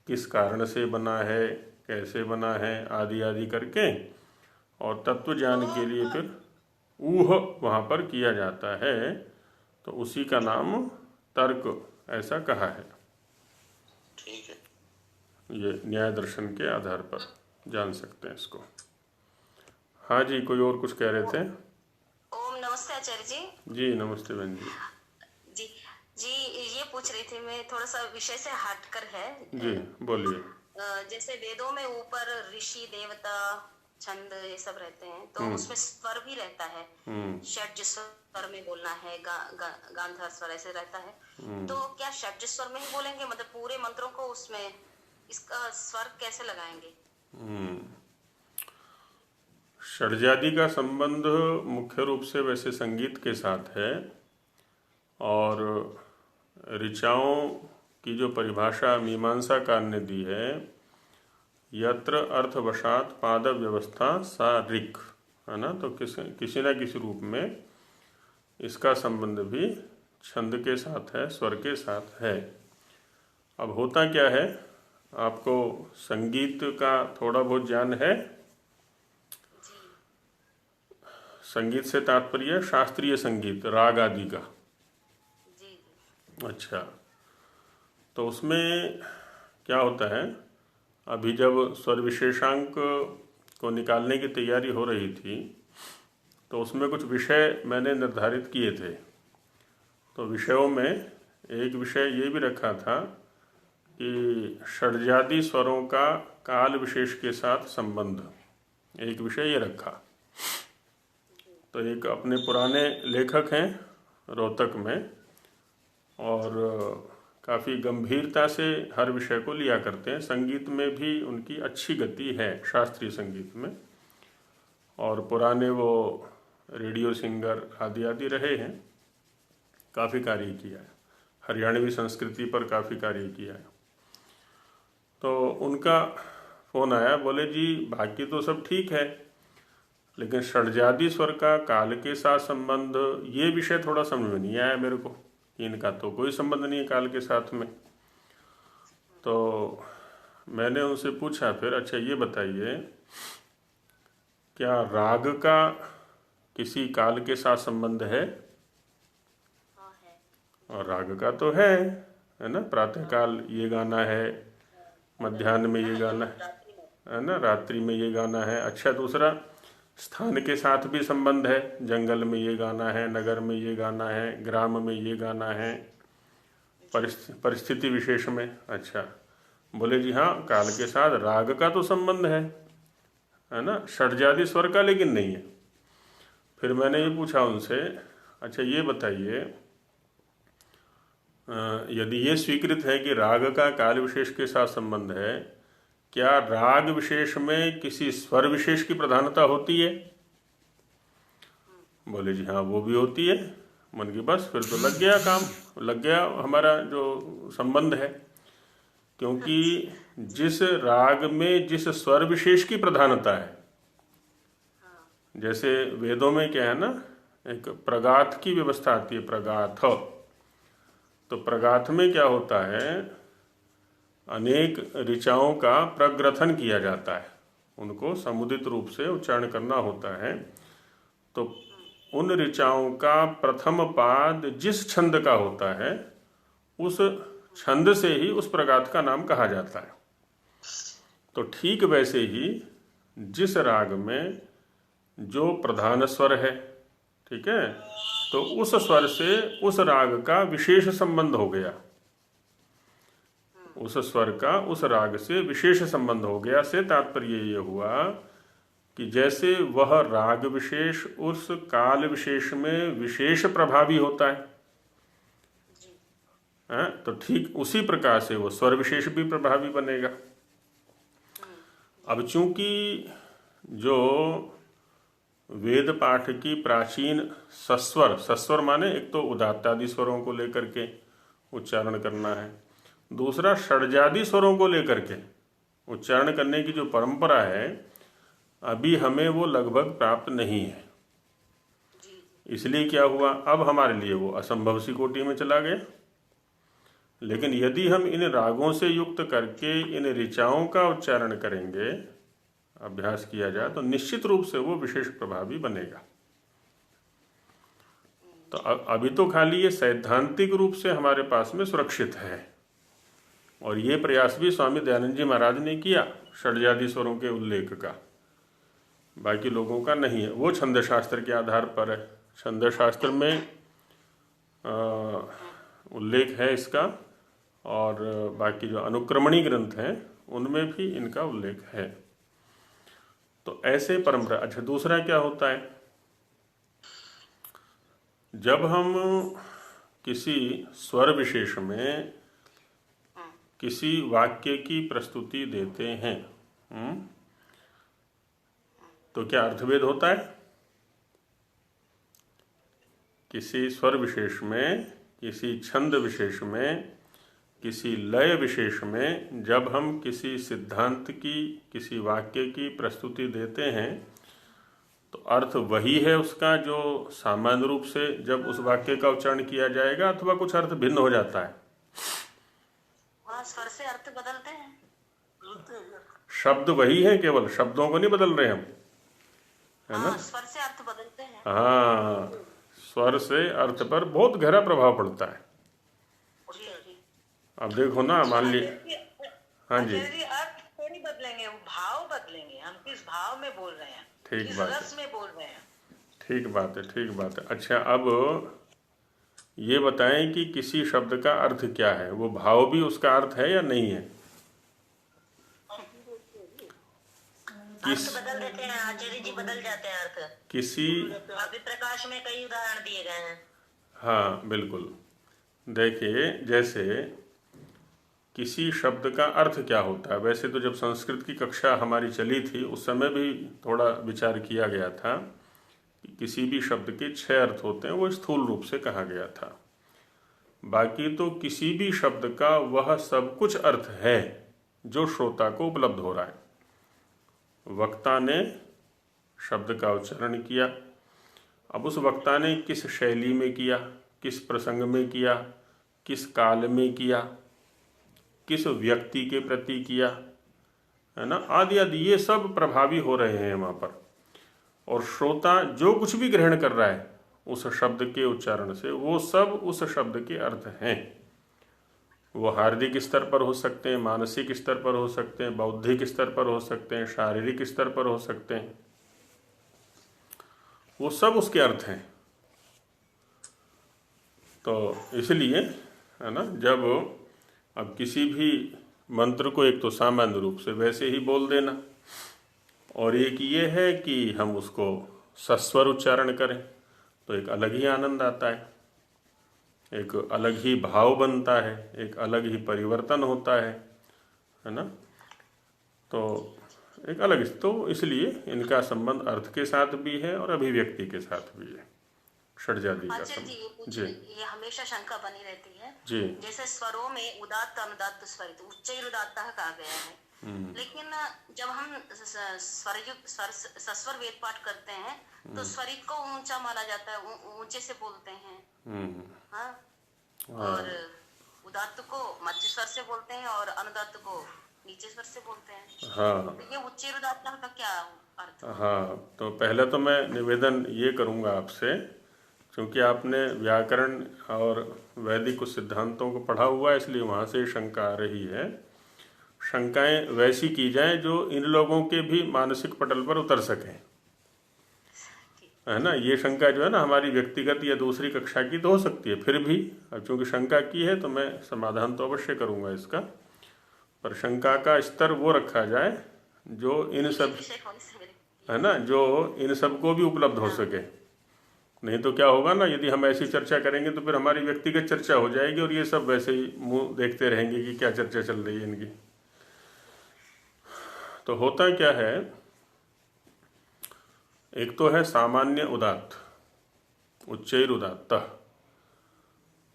किस कारण से बना है, कैसे बना है, आदि आदि करके, और तत्व ज्ञान के लिए फिर ऊह वहाँ पर किया जाता है। तो उसी का नाम तर्क ऐसा कहा है। ठीक है, ये न्याय दर्शन के आधार पर जान सकते हैं इसको। हाँ जी, कोई और कुछ कह रहे थे? ओम नमस्ते आचार्य जी। जी नमस्ते बहन जी। जी जी ये पूछ रही थी मैं, थोड़ा सा विषय से हटकर है जी बोलिए। जैसे वेदों में ऊपर ऋषि देवता छंद ये सब रहते हैं, तो उसमें स्वर भी रहता है, षड्ज स्वर में बोलना है, गांधार स्वर ऐसे रहता है। तो क्या षड्ज स्वर में ही बोलेंगे, मतलब पूरे मंत्रों को उसमें इसका स्वर कैसे लगाएंगे? षड्जादि का संबंध मुख्य रूप से वैसे संगीत के साथ है, और ऋचाओं की जो परिभाषा मीमांसाकार ने दी है, यत्र अर्थवशात पाद व्यवस्था सा ऋक्, है ना। तो किसी न किसी रूप में इसका संबंध भी छंद के साथ है, स्वर के साथ है। अब होता क्या है, आपको संगीत का थोड़ा बहुत ज्ञान है? संगीत से तात्पर्य शास्त्रीय संगीत, राग आदि का। अच्छा, तो उसमें क्या होता है, अभी जब स्वर विशेषांक को निकालने की तैयारी हो रही थी, तो उसमें कुछ विषय मैंने निर्धारित किए थे। तो विषयों में एक विषय ये भी रखा था कि षड्जादि स्वरों का काल विशेष के साथ संबंध, एक विषय ये रखा। तो एक अपने पुराने लेखक हैं रोहतक में, और काफ़ी गंभीरता से हर विषय को लिया करते हैं। संगीत में भी उनकी अच्छी गति है, शास्त्रीय संगीत में, और पुराने वो रेडियो सिंगर आदि आदि रहे हैं, काफ़ी कार्य किया है, हरियाणवी संस्कृति पर काफ़ी कार्य किया है। तो उनका फ़ोन आया, बोले जी बाकी तो सब ठीक है, लेकिन षड्जादि स्वर का काल के साथ संबंध, ये विषय थोड़ा समझ में नहीं आया मेरे को। इनका तो कोई संबंध नहीं है काल के साथ में। तो मैंने उनसे पूछा फिर, अच्छा ये बताइए, क्या राग का किसी काल के साथ संबंध है? और राग का तो है ना, प्रातःकाल ये गाना है, मध्याह्न में ये गाना है ना, रात्रि में ये गाना है। अच्छा, दूसरा स्थान के साथ भी संबंध है, जंगल में ये गाना है, नगर में ये गाना है, ग्राम में ये गाना है, परिस्थिति विशेष में। अच्छा, बोले जी हाँ, काल के साथ राग का तो संबंध है ना, षड्जादि स्वर का लेकिन नहीं है। फिर मैंने ये पूछा उनसे, अच्छा ये बताइए यदि ये स्वीकृत है कि राग का काल विशेष के साथ संबंध है, क्या राग विशेष में किसी स्वर विशेष की प्रधानता होती है? बोले जी हाँ, वो भी होती है। मन की बस फिर तो लग गया काम, लग गया हमारा जो संबंध है। क्योंकि जिस राग में जिस स्वर विशेष की प्रधानता है, जैसे वेदों में क्या है ना, एक प्रगाथ की व्यवस्था आती है, प्रगाथ। तो प्रगाथ में क्या होता है, अनेक ऋचाओं का प्रग्रथन किया जाता है, उनको समुदित रूप से उच्चारण करना होता है। तो उन ऋचाओं का प्रथम पाद जिस छंद का होता है, उस छंद से ही उस प्रगाथ का नाम कहा जाता है। तो ठीक वैसे ही जिस राग में जो प्रधान स्वर है, ठीक है, तो उस स्वर से उस राग का विशेष संबंध हो गया, उस स्वर का उस राग से विशेष संबंध हो गया। से तात्पर्य ये हुआ कि जैसे वह राग विशेष उस काल विशेष में विशेष प्रभावी होता है, तो ठीक उसी प्रकार से वो स्वर विशेष भी प्रभावी बनेगा। अब चूंकि जो वेद पाठ की प्राचीन सस्वर, सस्वर माने एक तो उदात्तादि स्वरों को लेकर के उच्चारण करना है, दूसरा षड्जादि स्वरों को लेकर के उच्चारण करने की जो परंपरा है, अभी हमें वो लगभग प्राप्त नहीं है। इसलिए क्या हुआ, अब हमारे लिए वो असंभव सी कोटि में चला गया। लेकिन यदि हम इन रागों से युक्त करके इन ऋचाओं का उच्चारण करेंगे, अभ्यास किया जाए, तो निश्चित रूप से वो विशेष प्रभावी बनेगा। तो अभी तो खाली ये सैद्धांतिक रूप से हमारे पास में सुरक्षित है, और ये प्रयास भी स्वामी दयानंद जी महाराज ने किया षड्जादि स्वरों के उल्लेख का, बाकी लोगों का नहीं है। वो छंद शास्त्र के आधार पर है, छंद शास्त्र में उल्लेख है इसका, और बाकी जो अनुक्रमणी ग्रंथ हैं उनमें भी इनका उल्लेख है। तो ऐसे परंपरा। अच्छा, दूसरा क्या होता है, जब हम किसी स्वर विशेष में किसी वाक्य की प्रस्तुति देते हैं, तो क्या अर्थभेद होता है? किसी स्वर विशेष में, किसी छंद विशेष में, किसी लय विशेष में जब हम किसी सिद्धांत की, किसी वाक्य की प्रस्तुति देते हैं, तो अर्थ वही है उसका जो सामान्य रूप से जब उस वाक्य का उच्चारण किया जाएगा, अथवा कुछ अर्थ भिन्न हो जाता है? वहाँ स्वर से अर्थ बदलते हैं। शब्द वही है, केवल शब्दों को नहीं बदल रहे हम, है ना? स्वर से अर्थ बदलते हैं। हाँ, स्वर से अर्थ पर बहुत गहरा प्रभाव पड़ता है। अब देखो ना, मान लीजिए, हाँ जी, अर्थ थोड़ी बदलेंगे, भाव बदलेंगे। हम किस भाव में बोल रहे हैं, ठीक किस बात रस है, में बोल रहे हैं। ठीक बात है, ठीक बात है। अच्छा, अब ये बताएं कि किसी शब्द का अर्थ क्या है, वो भाव भी उसका अर्थ है या नहीं है? अर्थ बदल देते हैं आचार्य जी, बदल जाते हैं अर्थ। किसी अभी प्रकाश में कई उदाहरण दिए गए हैं। हाँ बिल्कुल, देखिए जैसे किसी शब्द का अर्थ क्या होता है। वैसे तो जब संस्कृत की कक्षा हमारी चली थी, उस समय भी थोड़ा विचार किया गया था कि किसी भी शब्द के 6 अर्थ होते हैं, वो स्थूल रूप से कहा गया था। बाकी तो किसी भी शब्द का वह सब कुछ अर्थ है जो श्रोता को उपलब्ध हो रहा है। वक्ता ने शब्द का उच्चारण किया, अब उस वक्ता ने किस शैली में किया, किस प्रसंग में किया, किस काल में किया, किस व्यक्ति के प्रति किया, है ना, आदि आदि, ये सब प्रभावी हो रहे हैं वहाँ पर। और श्रोता जो कुछ भी ग्रहण कर रहा है उस शब्द के उच्चारण से, वो सब उस शब्द के अर्थ हैं। वो हार्दिक स्तर पर हो सकते हैं, मानसिक स्तर पर हो सकते हैं, बौद्धिक स्तर पर हो सकते हैं, शारीरिक स्तर पर हो सकते हैं, वो सब उसके अर्थ हैं। तो इसलिए, है ना, जब अब किसी भी मंत्र को एक तो सामान्य रूप से वैसे ही बोल देना, और एक ये है कि हम उसको सस्वर उच्चारण करें, तो एक अलग ही आनंद आता है एक अलग ही भाव बनता है, एक अलग ही परिवर्तन होता है ना। तो एक अलग, तो इसलिए इनका संबंध अर्थ के साथ भी है और अभिव्यक्ति के साथ भी है, षड्जादि का आचार्य जी, संबंध। ये हमेशा शंका बनी रहती है जी जैसे स्वरों में उदात्त अनुदात्त स्वरित उच्चैरुदात्त कहा गया है, लेकिन जब हम सस्वर वेद पाठ करते हैं तो स्वरित को ऊंचा माना जाता है, ऊंचे से बोलते हैं। हाँ, और उदात्त को मध्य स्वर से बोलते हैं और अनुदात्त को नीचे स्वर से बोलते हैं। हाँ तो ये उच्चैरुदात्त का क्या अर्थ है? हाँ, तो पहले तो मैं निवेदन ये करूँगा आपसे, क्योंकि आपने व्याकरण और वैदिक कुछ सिद्धांतों को पढ़ा हुआ है, इसलिए वहाँ से शंका आ रही है। शंकाएं वैसी की जाएं जो इन लोगों के भी मानसिक पटल पर उतर सकें, है ना। ये शंका जो है ना हमारी व्यक्तिगत या दूसरी कक्षा की तो हो सकती है, फिर भी अब चूंकि शंका की है तो मैं समाधान तो अवश्य करूँगा इसका, पर शंका का स्तर वो रखा जाए जो इन सब, है ना, जो इन सब को भी उपलब्ध हो सके। नहीं तो क्या होगा ना, यदि हम ऐसी चर्चा करेंगे तो फिर हमारी व्यक्तिगत चर्चा हो जाएगी और ये सब वैसे ही मुंह देखते रहेंगे कि क्या चर्चा चल रही है इनकी। तो होता क्या है, एक तो है सामान्य उदात्त, उच्चैरुदात्त,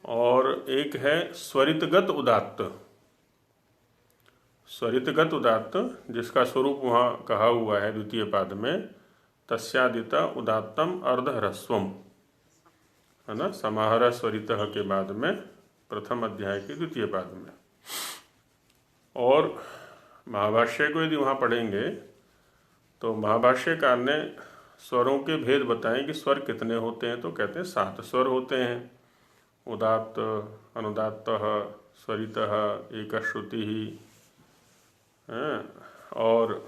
और एक है स्वरितगत उदात्त। स्वरितगत उदात्त जिसका स्वरूप वहाँ कहा हुआ है द्वितीय पाद में, तस्यादिता उदात्तम अर्धह्रस्वम, है ना, समाहर स्वरितः के बाद में प्रथम अध्याय के द्वितीय पाद में। और महाभाष्य को यदि वहाँ पढ़ेंगे तो महाभाष्यकार ने स्वरों के भेद बताएं कि स्वर कितने होते हैं, तो कहते हैं 7 स्वर होते हैं। उदात्त, अनुदात्तः, स्वरितः, एकश्रुतिः, और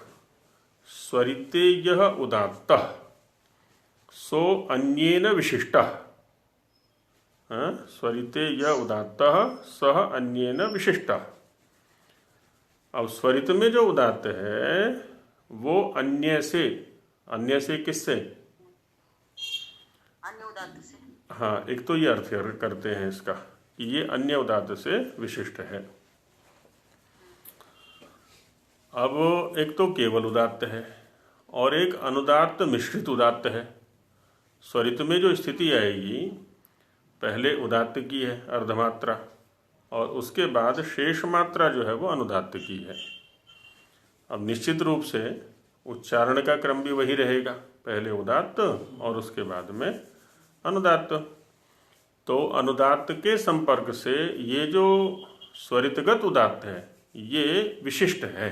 स्वरिते यह उदात्तः सो अन्येन विशिष्टः, स्वरिते यह उदात्तः सह अन्येन विशिष्टः। अब स्वरित में जो उदात्त है वो अन्य से किससे? अन्य उदात्त से। हाँ, एक तो ये अर्थ करते हैं इसका कि ये अन्य उदात्त से विशिष्ट है। अब एक तो केवल उदात्त है और एक अनुदात्त मिश्रित उदात्त है। स्वरित में जो स्थिति आएगी, पहले उदात्त की है अर्धमात्रा, और उसके बाद शेष मात्रा जो है वो अनुदात्त की है। अब निश्चित रूप से उच्चारण का क्रम भी वही रहेगा, पहले उदात्त और उसके बाद में अनुदात्त। तो अनुदात्त के संपर्क से ये जो स्वरितगत उदात्त है ये विशिष्ट है।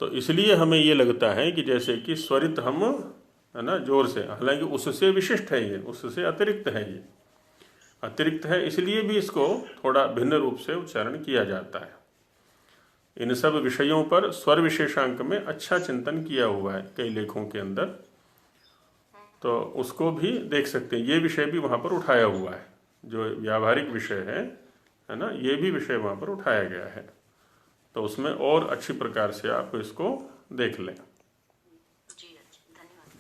तो इसलिए हमें ये लगता है कि जैसे कि स्वरित हम, है ना, जोर से, हालांकि उससे विशिष्ट है ये, उससे अतिरिक्त है, ये अतिरिक्त है, इसलिए भी इसको थोड़ा भिन्न रूप से उच्चारण किया जाता है। इन सब विषयों पर स्वर विशेषांक में अच्छा चिंतन किया हुआ है कई लेखों के अंदर, तो उसको भी देख सकते हैं। ये विषय भी वहाँ पर उठाया हुआ है, जो व्यावहारिक विषय है ना, ये भी विषय वहाँ पर उठाया गया है। तो उसमें और अच्छी प्रकार से आप इसको देख लें। जी, धन्यवाद।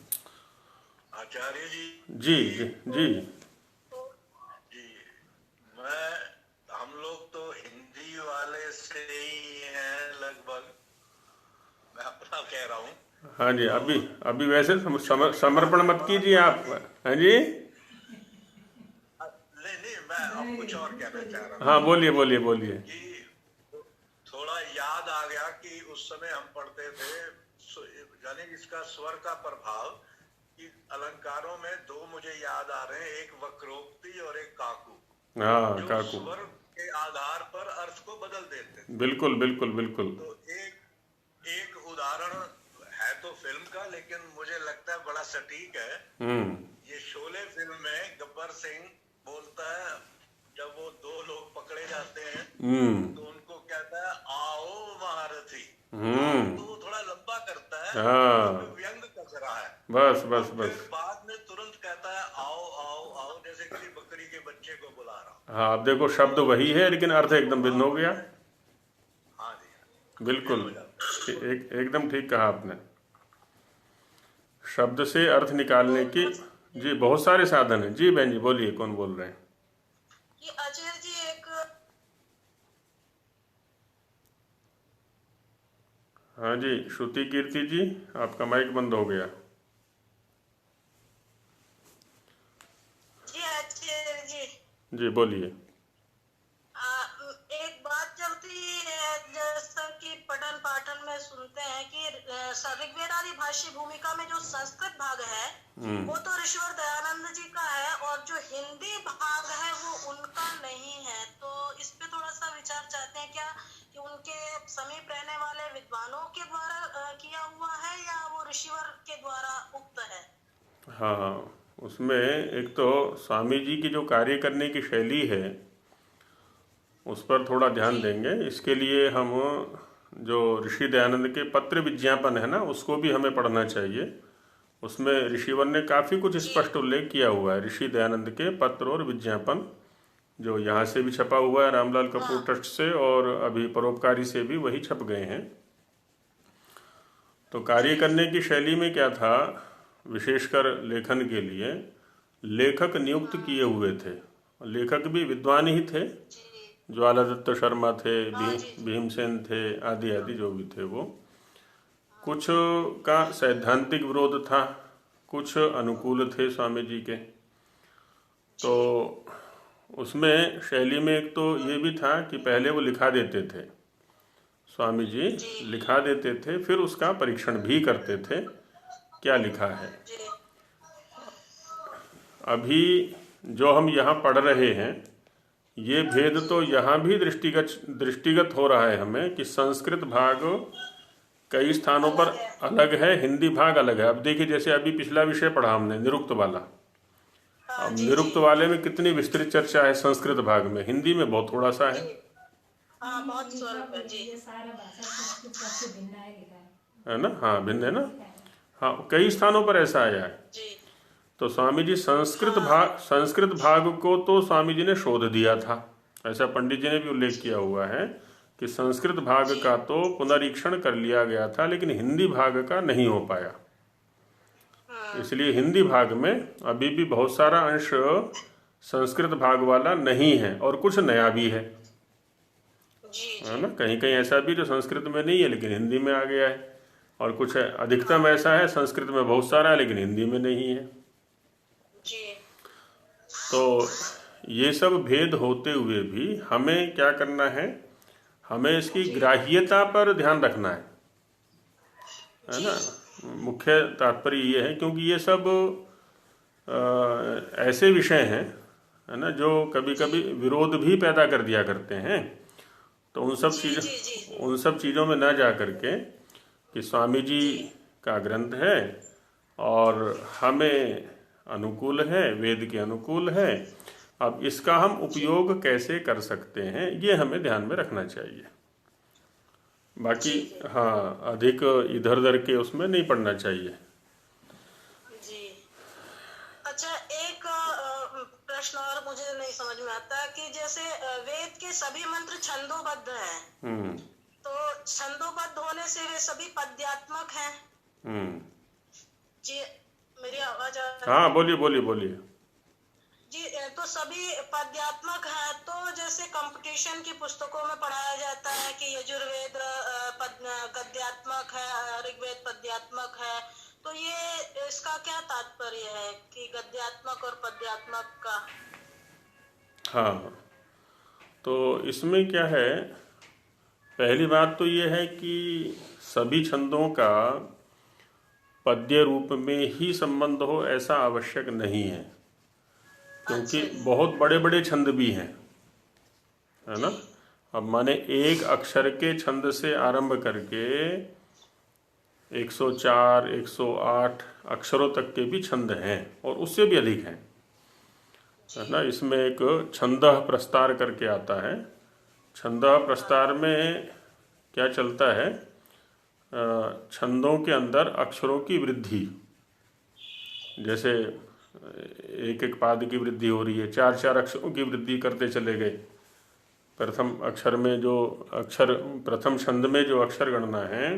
आचार्य जी जी जी जी हम लोग तो हिंदी वाले से ही हैं लगभग, मैं अपना कह रहा हूँ। हाँ जी, अभी वैसे समर्पण मत कीजिए आप। हाँ जी, नहीं, मैं अब कुछ और कहना चाह रहा हूँ। हाँ बोलिए। कि थोड़ा याद आ गया कि उस समय हम पढ़ते थे, यानी इसका स्वर का प्रभाव, कि अलंकारों में 2 मुझे याद आ रहे हैं, एक वक्रोक्ति और एक काकू। हाँ, जो काकू स्वर के आधार पर अर्थ को बदल देते थे। बिल्कुल। तो एक उदाहरण है तो फिल्म का, लेकिन मुझे लगता है बड़ा सटीक है। ये शोले फिल्म में गब्बर सिंह बोलता है, जब वो 2 लोग पकड़े जाते हैं तो उनको कहता है आओ महारथी, तो वो थोड़ा लंबा करता है, व्यंग कस रहा है। बस फिर बाद में तुरंत कहता है आओ आओ आओ, जैसे किसी बकरी के बच्चे को बुला रहा। हाँ, अब देखो शब्द वही है लेकिन अर्थ एकदम भिन्न हो गया। हाँ जी, बिल्कुल, एकदम ठीक कहा आपने। शब्द से अर्थ निकालने की जी बहुत सारे साधन हैं। जी बहन जी बोलिए, कौन बोल रहे हैं? कि आचार्य जी एक हाँ जी, श्रुति कीर्ति जी, आपका माइक बंद हो गया। जी आचार्य जी बोलिए। एक बात चलती है, जैसा कि पठन पाठन में सुनते हैं कि ऋग्वेद आदि भाष्य भूमिका में जो संस्कृत भाग है वो तो ऋषिवर दयानंद जी का है, और जो हिंदी भाग है वो उनका नहीं है। तो इस पे थोड़ा सा विचार चाहते हैं क्या, कि उनके समीप रहने वाले विद्वानों के द्वारा किया हुआ है या वो ऋषिवर के द्वारा उक्त है? हाँ, उसमें एक तो स्वामी जी की जो कार्य करने की शैली है उस पर थोड़ा ध्यान देंगे। इसके लिए हम जो ऋषि दयानंद के पत्र विज्ञापन है ना, उसको भी हमें पढ़ना चाहिए। उसमें ऋषिवर ने काफ़ी कुछ स्पष्ट उल्लेख किया हुआ है। ऋषि दयानंद के पत्र और विज्ञापन जो यहाँ से भी छपा हुआ है रामलाल कपूर ट्रस्ट से, और अभी परोपकारी से भी वही छप गए हैं। तो कार्य करने की शैली में क्या था, विशेषकर लेखन के लिए लेखक नियुक्त किए हुए थे। लेखक भी विद्वान ही थे, ज्वालादत्त शर्मा थे, भीमसेन थे, आदि आदि जो भी थे। वो कुछ का सैद्धांतिक विरोध था, कुछ अनुकूल थे स्वामी जी के। तो उसमें शैली में एक तो ये भी था कि पहले वो लिखा देते थे, स्वामी जी लिखा देते थे, फिर उसका परीक्षण भी करते थे क्या लिखा है। अभी जो हम यहाँ पढ़ रहे हैं ये भेद तो यहाँ भी दृष्टिगत हो रहा है हमें, कि संस्कृत भाग कई स्थानों पर अलग है, हिंदी भाग अलग है। अब देखिए, जैसे अभी पिछला विषय पढ़ा हमने निरुक्त वाला, अब निरुक्त वाले में कितनी विस्तृत चर्चा है संस्कृत भाग में, हिंदी में बहुत थोड़ा सा है। बहुत स्वल्प जी। ये सारा भाषा संस्कृत से भिन्न है, लिखा है ना? हाँ, भिन्न है ना। हाँ, कई स्थानों पर ऐसा आया है। तो स्वामी जी संस्कृत भाग को तो स्वामी जी ने शोध दिया था, ऐसा पंडित जी ने भी उल्लेख किया हुआ है कि संस्कृत भाग का तो पुनरीक्षण कर लिया गया था, लेकिन हिंदी भाग का नहीं हो पाया। इसलिए हिंदी भाग में अभी भी बहुत सारा अंश संस्कृत भाग वाला नहीं है, और कुछ नया भी है ना। कहीं कहीं ऐसा भी जो संस्कृत में नहीं है लेकिन हिंदी में आ गया है, और कुछ अधिकतम ऐसा है संस्कृत में बहुत सारा है लेकिन हिंदी में नहीं है। तो ये सब भेद होते हुए भी हमें क्या करना है, हमें इसकी ग्राह्यता पर ध्यान रखना है ना। मुख्य तात्पर्य ये है, क्योंकि ये सब ऐसे विषय हैं, है ना, जो कभी कभी विरोध भी पैदा कर दिया करते हैं। तो उन सब चीज़ों में ना जा करके कि स्वामी जी का ग्रंथ है और हमें अनुकूल है, वेद के अनुकूल है, अब इसका हम उपयोग कैसे कर सकते हैं ये हमें ध्यान में रखना चाहिए। बाकी हाँ, अधिक इधर उधर के उसमें नहीं पढ़ना चाहिए। जी। अच्छा, एक प्रश्न और मुझे नहीं समझ में आता कि जैसे वेद के सभी मंत्र छंदोबद्ध हैं, तो छंदोबद्ध होने से वे सभी पद्यात्मक हैं। जी, मेरी आवाज आ रही है? हाँ, बोलिए जी। तो सभी पद्यात्मक है, तो जैसे कंपटीशन की पुस्तकों में पढ़ाया जाता है कि यजुर्वेद गद्यात्मक है, ऋग्वेद पद्यात्मक है, तो ये इसका क्या तात्पर्य है कि गद्यात्मक और पद्यात्मक का? हाँ, तो इसमें क्या है, पहली बात तो ये है कि सभी छंदों का पद्य रूप में ही संबंध हो ऐसा आवश्यक नहीं है, क्योंकि बहुत बड़े बड़े छंद भी हैं, है ना। अब माने एक अक्षर के छंद से आरंभ करके 104, 108 अक्षरों तक के भी छंद हैं, और उससे भी अधिक हैं, है ना। इसमें एक छंदः प्रस्तार करके आता है। छंदः प्रस्तार में क्या चलता है, छंदों के अंदर अक्षरों की वृद्धि, जैसे एक एक पाद की वृद्धि हो रही है, 4 अक्षरों की वृद्धि करते चले गए। प्रथम अक्षर में जो अक्षर, प्रथम छंद में जो अक्षर गणना है,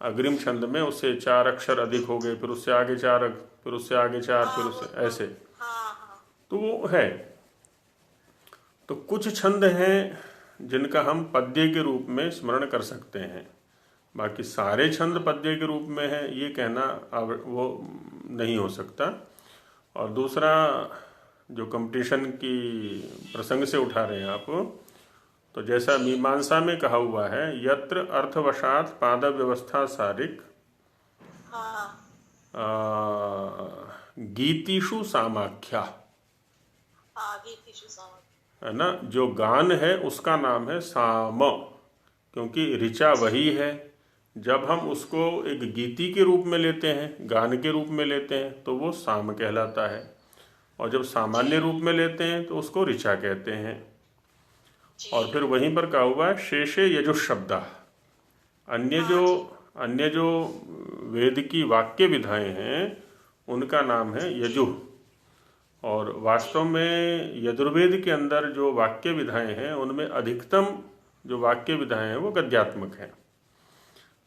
अग्रिम छंद में उससे 4 अक्षर अधिक हो गए, फिर उससे आगे 4, फिर उससे आगे 4, फिर उससे ऐसे, तो वो है। तो कुछ छंद हैं जिनका हम पद्य के रूप में स्मरण कर सकते हैं, बाकी सारे छंद पद्य के रूप में हैं ये कहना अब वो नहीं हो सकता। और दूसरा जो कंपटीशन की प्रसंग से उठा रहे हैं आप, तो जैसा मीमांसा में कहा हुआ है, यत्र अर्थवशात पाद व्यवस्था सारिक गीतिषु सामाख्या, है ना। जो गान है उसका नाम है साम, क्योंकि ऋचा वही है। जब हम उसको एक गीति के रूप में लेते हैं, गान के रूप में लेते हैं, तो वो साम कहलाता है, और जब सामान्य रूप में लेते हैं तो उसको ऋचा कहते हैं। और फिर वहीं पर कहा हुआ है शेषे यजुः शब्दा, अन्य जो वेद की वाक्य विधाएं हैं उनका नाम है यजुः। और वास्तव में यजुर्वेद के अंदर जो वाक्य विधाएं हैं उनमें अधिकतम जो वाक्य विधाएं हैं वो गद्यात्मक हैं,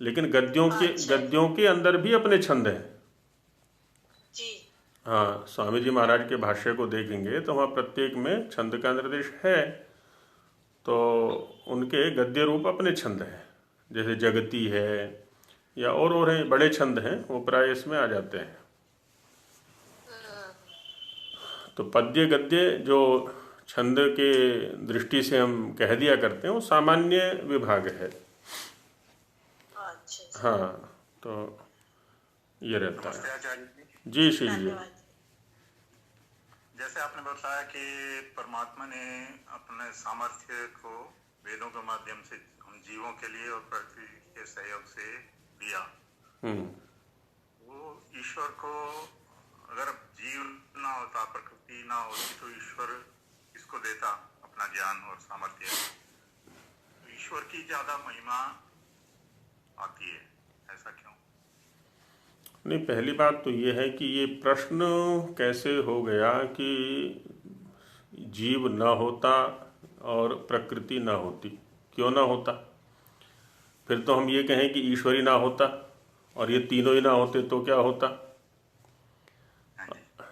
लेकिन गद्यों के अंदर भी अपने छंद हैं। हाँ, स्वामी जी महाराज के भाष्य को देखेंगे तो वहाँ प्रत्येक में छंद का निर्देश है, तो उनके गद्य रूप अपने छंद हैं, जैसे जगती है या और हैं, बड़े छंद हैं, वो प्राय इसमें आ जाते हैं। तो पद्य गद्य जो छंद के दृष्टि से हम कह दिया करते हैं वो सामान्य विभाग है। हाँ, तो ये रहता है। जी श्री जी। जैसे आपने बताया कि परमात्मा ने अपने सामर्थ्य को वेदों के माध्यम से हम जीवों के लिए और पृथ्वी के सहयोग से दिया, वो ईश्वर को अगर जीव ना होता, प्रकृति ना होती, तो ईश्वर इसको देता अपना ज्ञान और सामर्थ्य, तो ईश्वर की ज्यादा महिमा आती है, ऐसा क्यों? नहीं, पहली बात तो ये है कि ये प्रश्न कैसे हो गया कि जीव ना होता और प्रकृति ना होती, क्यों ना होता? फिर तो हम ये कहें कि ईश्वर ही ना होता और ये तीनों ही ना होते तो क्या होता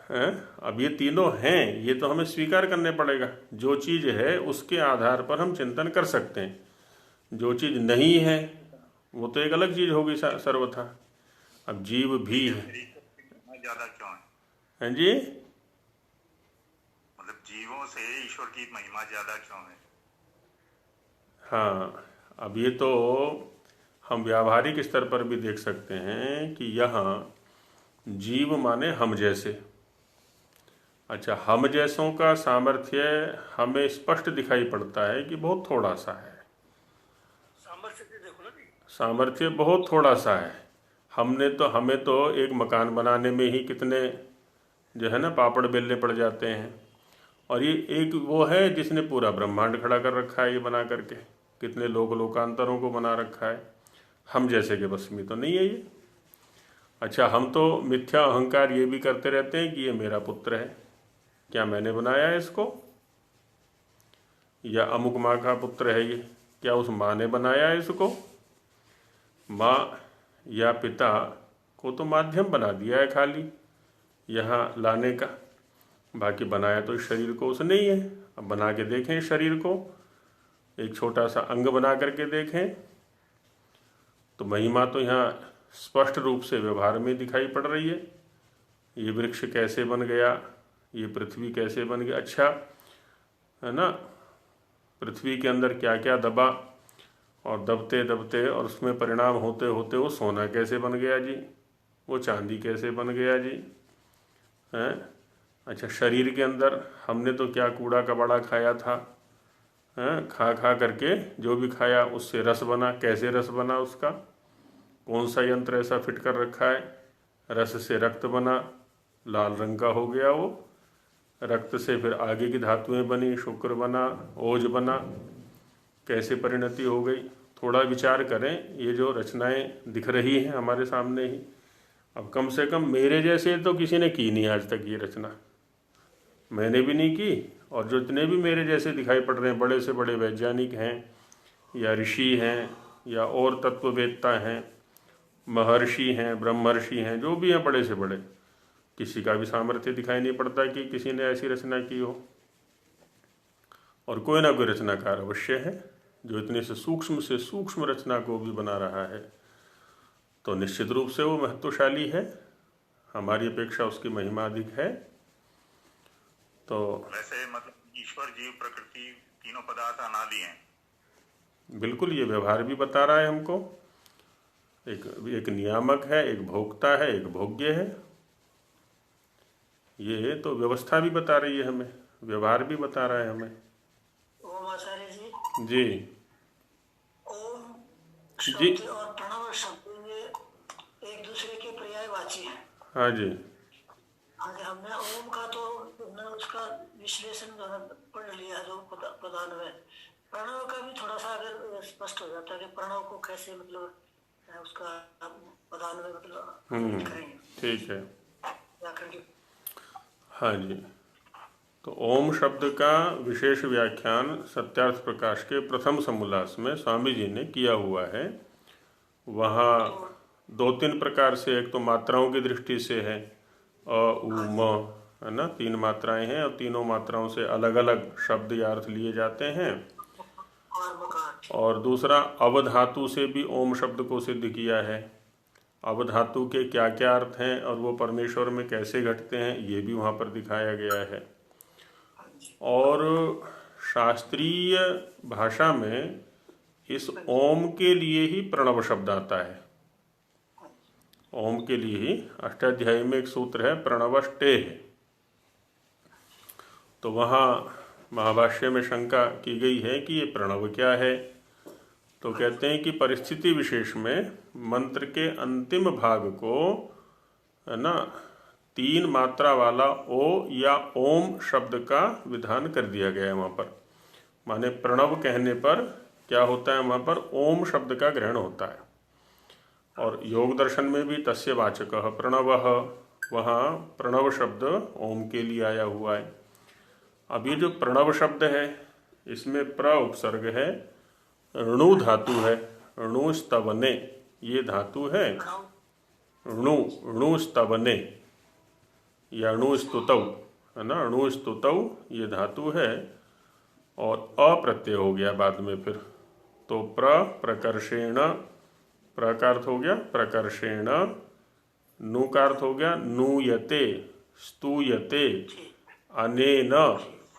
है? अब ये तीनों हैं, ये तो हमें स्वीकार करने पड़ेगा। जो चीज़ है उसके आधार पर हम चिंतन कर सकते हैं, जो चीज़ नहीं है वो तो एक अलग चीज़ होगी सर्वथा। अब जीव भी है, ज्यादा क्यों है जी? मतलब जीवों से ईश्वर की महिमा ज्यादा क्यों है? हाँ, अब ये तो हम व्यावहारिक स्तर पर भी देख सकते हैं कि यहाँ जीव माने हम जैसे। अच्छा, हम जैसों का सामर्थ्य हमें स्पष्ट दिखाई पड़ता है कि बहुत थोड़ा सा है, सामर्थ्य बहुत थोड़ा सा है। हमें तो एक मकान बनाने में ही कितने जो है ना पापड़ बेलने पड़ जाते हैं, और ये एक वो है जिसने पूरा ब्रह्मांड खड़ा कर रखा है, ये बना करके कितने लोकांतरों को बना रखा है। हम जैसे के बस में तो नहीं है ये। अच्छा, हम तो मिथ्या अहंकार ये भी करते रहते हैं कि ये मेरा पुत्र है, क्या मैंने बनाया है इसको, या अमुक माँ का पुत्र है ये, क्या उस माँ ने बनाया है इसको? माँ या पिता को तो माध्यम बना दिया है खाली यहाँ लाने का, बाकी बनाया तो शरीर को उसने ही है। अब बना के देखें शरीर को, एक छोटा सा अंग बना करके देखें, तो महिमा तो यहाँ स्पष्ट रूप से व्यवहार में दिखाई पड़ रही है। ये वृक्ष कैसे बन गया, ये पृथ्वी कैसे बन गई। अच्छा है ना, पृथ्वी के अंदर क्या क्या दबा, और दबते दबते और उसमें परिणाम होते होते वो सोना कैसे बन गया जी, वो चांदी कैसे बन गया जी, हैं। अच्छा, शरीर के अंदर हमने तो क्या कूड़ा कबाड़ा खाया था, हैं, खा खा करके जो भी खाया उससे रस बना, कैसे रस बना उसका, कौन सा यंत्र ऐसा फिट कर रखा है, रस से रक्त बना, लाल रंग का हो गया वो, रक्त से फिर आगे की धातुएं बनी, शुक्र बना, ओज बना, कैसे परिणति हो गई। थोड़ा विचार करें, ये जो रचनाएं दिख रही हैं हमारे सामने ही, अब कम से कम मेरे जैसे तो किसी ने की नहीं आज तक ये रचना, मैंने भी नहीं की, और जो इतने भी मेरे जैसे दिखाई पड़ रहे हैं, बड़े से बड़े वैज्ञानिक हैं या ऋषि हैं या और तत्ववेत्ता हैं, महर्षि हैं, ब्रह्मर्षि हैं, जो भी हैं बड़े से बड़े, किसी का भी सामर्थ्य दिखाई नहीं पड़ता कि किसी ने ऐसी रचना की हो। और कोई ना कोई रचनाकार अवश्य है जो इतने से सूक्ष्म रचना को भी बना रहा है, तो निश्चित रूप से वो महत्वशाली है, हमारी अपेक्षा उसकी महिमा अधिक है। तो वैसे मतलब ईश्वर, जीव, प्रकृति तीनों पदार्थ अनादि हैं। बिल्कुल, ये व्यवहार भी बता रहा है हमको, एक नियामक है, एक भोक्ता है, एक भोग्य है। ये तो व्यवस्था भी बता रही है हमें, व्यवहार भी बता रहा है हमें। ओम आचार्य जी। जी ओम जी। शब्द और प्रणव शब्द ये एक दूसरे के पर्यायवाची हैं। हाँ जी। आज हमने ओम का तो उसका विश्लेषण पढ़ लिया जो प्रधान में। प्रणव का भी थोड़ा सा अगर स्पष्ट हो जाता है कि प्रणव को कैसे मतलब उसका प्रधान में मतलब करेंगे। ठीक है। व्याकरण की। हाँ जी। तो ओम शब्द का विशेष व्याख्यान सत्यार्थ प्रकाश के प्रथम समोल्लास में स्वामी जी ने किया हुआ है। वहाँ 2-3 प्रकार से, एक तो मात्राओं की दृष्टि से है, अ उ म, है ना, 3 मात्राएं हैं और तीनों मात्राओं से अलग अलग शब्द या अर्थ लिए जाते हैं। और दूसरा अवधातु से भी ओम शब्द को सिद्ध किया है। अवधातु के क्या क्या अर्थ हैं और वो परमेश्वर में कैसे घटते हैं, ये भी वहाँ पर दिखाया गया है। और शास्त्रीय भाषा में इस ओम के लिए ही प्रणव शब्द आता है। ओम के लिए ही अष्टाध्यायी में एक सूत्र है प्रणवष्टे। तो वहाँ महाभाष्य में शंका की गई है कि ये प्रणव क्या है। तो कहते हैं कि परिस्थिति विशेष में मंत्र के अंतिम भाग को, है ना, 3 मात्रा वाला ओ या ओम शब्द का विधान कर दिया गया है वहाँ पर। माने प्रणव कहने पर क्या होता है, वहाँ पर ओम शब्द का ग्रहण होता है। और योग दर्शन में भी तस्य वाचकः प्रणवः, वहाँ प्रणव शब्द ओम के लिए आया हुआ है। अब ये जो प्रणव शब्द है इसमें प्र उपसर्ग है, ऋणु धातु है, ऋणु स्तवने ये धातु है, ऋणु स्तवने या ऋणु स्तुतौ, है ना, ऋणु स्तुतौ ये धातु है। और अप्रत्यय हो गया बाद में फिर, तो प्रकर्षेण, प्र का अर्थ हो गया प्रकर्षेण, नु का अर्थ हो गया नूयते, स्तूयते, अनेन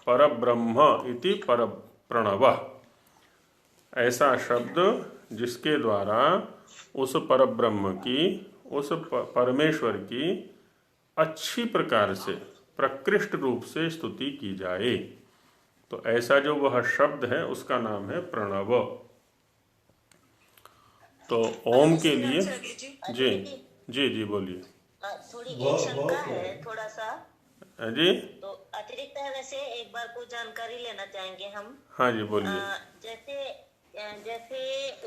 परब्रह्म इति परप्रणवः। ऐसा शब्द जिसके द्वारा उस परब्रह्म की, उस परमेश्वर की अच्छी प्रकार से प्रकृष्ट रूप से स्तुति की जाए, तो ऐसा जो वह शब्द है उसका नाम है प्रणव। तो ओम के लिए जी जी जी बोलिए। थोड़ी एक शंका है थोड़ा सा जी, तो अतिरिक्त है, वैसे एक बार को जानकारी लेना चाहेंगे हम। हाँ जी बोलिए। जैसे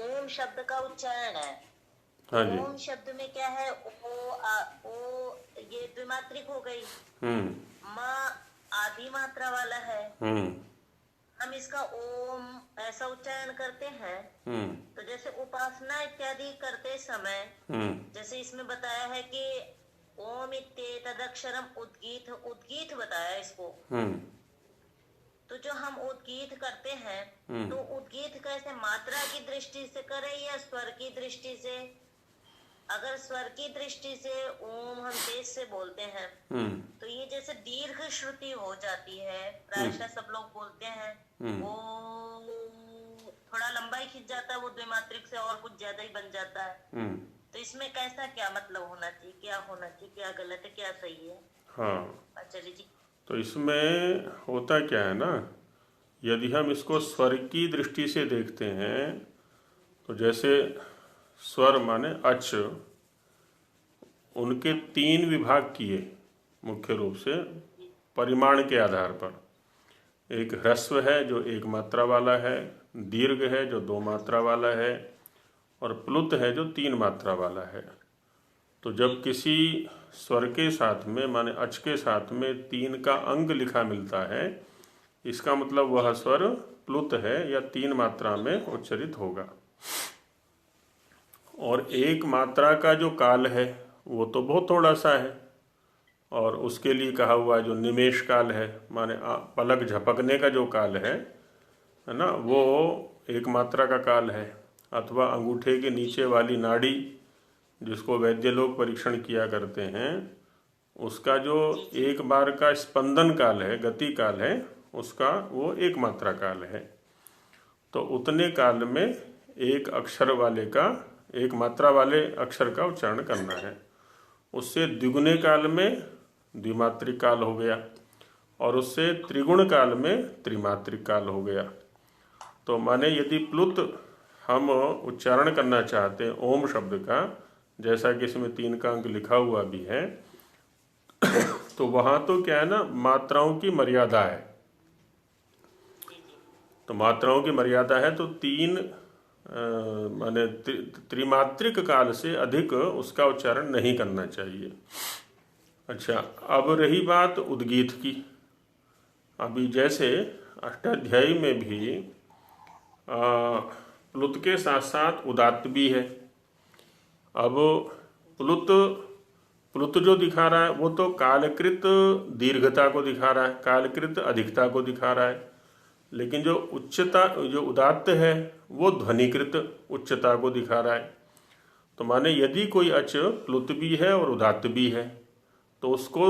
ओम शब्द का उच्चारण है, हाँ जी। ओम शब्द में क्या है, ओ ये द्विमात्रिक हो गई, माँ आदि मात्रा वाला है। हम इसका ओम ऐसा उच्चारण करते हैं, तो जैसे उपासना इत्यादि करते समय जैसे इसमें बताया है कि ओम इत्येतदक्षरम उद्गीत बताया इसको। तो जो हम उद्गीत करते हैं तो उद्गीत कैसे, मात्रा की दृष्टि से करें या स्वर की दृष्टि से? अगर स्वर की दृष्टि से ओम हम तेज से बोलते हैं तो ये जैसे दीर्घ श्रुति हो जाती है, प्रायशः सब लोग बोलते हैं वो थोड़ा लंबा ही खिंच जाता है, वो द्विमात्रिक से और कुछ ज्यादा ही बन जाता है। तो इसमें कैसा क्या मतलब होना चाहिए, क्या होना चाहिए, क्या गलत है, क्या सही है? हाँ आचार्य जी। तो इसमें होता क्या है ना, यदि हम इसको स्वर की दृष्टि से देखते हैं तो जैसे स्वर माने अच, उनके 3 विभाग किए मुख्य रूप से परिमाण के आधार पर। एक ह्रस्व है जो 1 मात्रा वाला है, दीर्घ है जो 2 मात्रा वाला है, और प्लुत है जो 3 मात्रा वाला है। तो जब किसी स्वर के साथ में माने अच के साथ में 3 का अंग लिखा मिलता है, इसका मतलब वह स्वर प्लुत है या 3 मात्रा में उच्चरित होगा। और 1 मात्रा का जो काल है वो तो बहुत थोड़ा सा है, और उसके लिए कहा हुआ जो निमेष काल है माने पलक झपकने का जो काल है है ना, वो एक मात्रा का काल है। अथवा अंगूठे के नीचे वाली नाड़ी, जिसको वैद्य लोग परीक्षण किया करते हैं, उसका जो एक बार का स्पंदन काल है, गति काल है, उसका वो एक मात्रा काल है। तो उतने काल में एक अक्षर वाले का, एक मात्रा वाले अक्षर का उच्चारण करना है। उससे द्विगुणे काल में द्विमात्रिक काल हो गया, और उससे त्रिगुण काल में त्रिमात्रिक काल हो गया। तो माने यदि प्लुत हम उच्चारण करना चाहते हैं ओम शब्द का, जैसा कि इसमें 3 का अंक लिखा हुआ भी है, तो वहाँ तो क्या है ना, मात्राओं की मर्यादा है। तो मात्राओं की मर्यादा है, तो 3 माने त्रिमात्रिक काल से अधिक उसका उच्चारण नहीं करना चाहिए। अच्छा, अब रही बात उद्गीत की। अभी जैसे अष्टाध्यायी में भी प्लुत के साथ साथ उदात्त भी है। अब प्लुत जो दिखा रहा है वो तो कालकृत दीर्घता को दिखा रहा है, कालकृत अधिकता को दिखा रहा है। लेकिन जो उच्चता, जो उदात्त है, वो ध्वनिकृत उच्चता को दिखा रहा है। तो माने यदि कोई अच प्लुत भी है और उदात्त भी है, तो उसको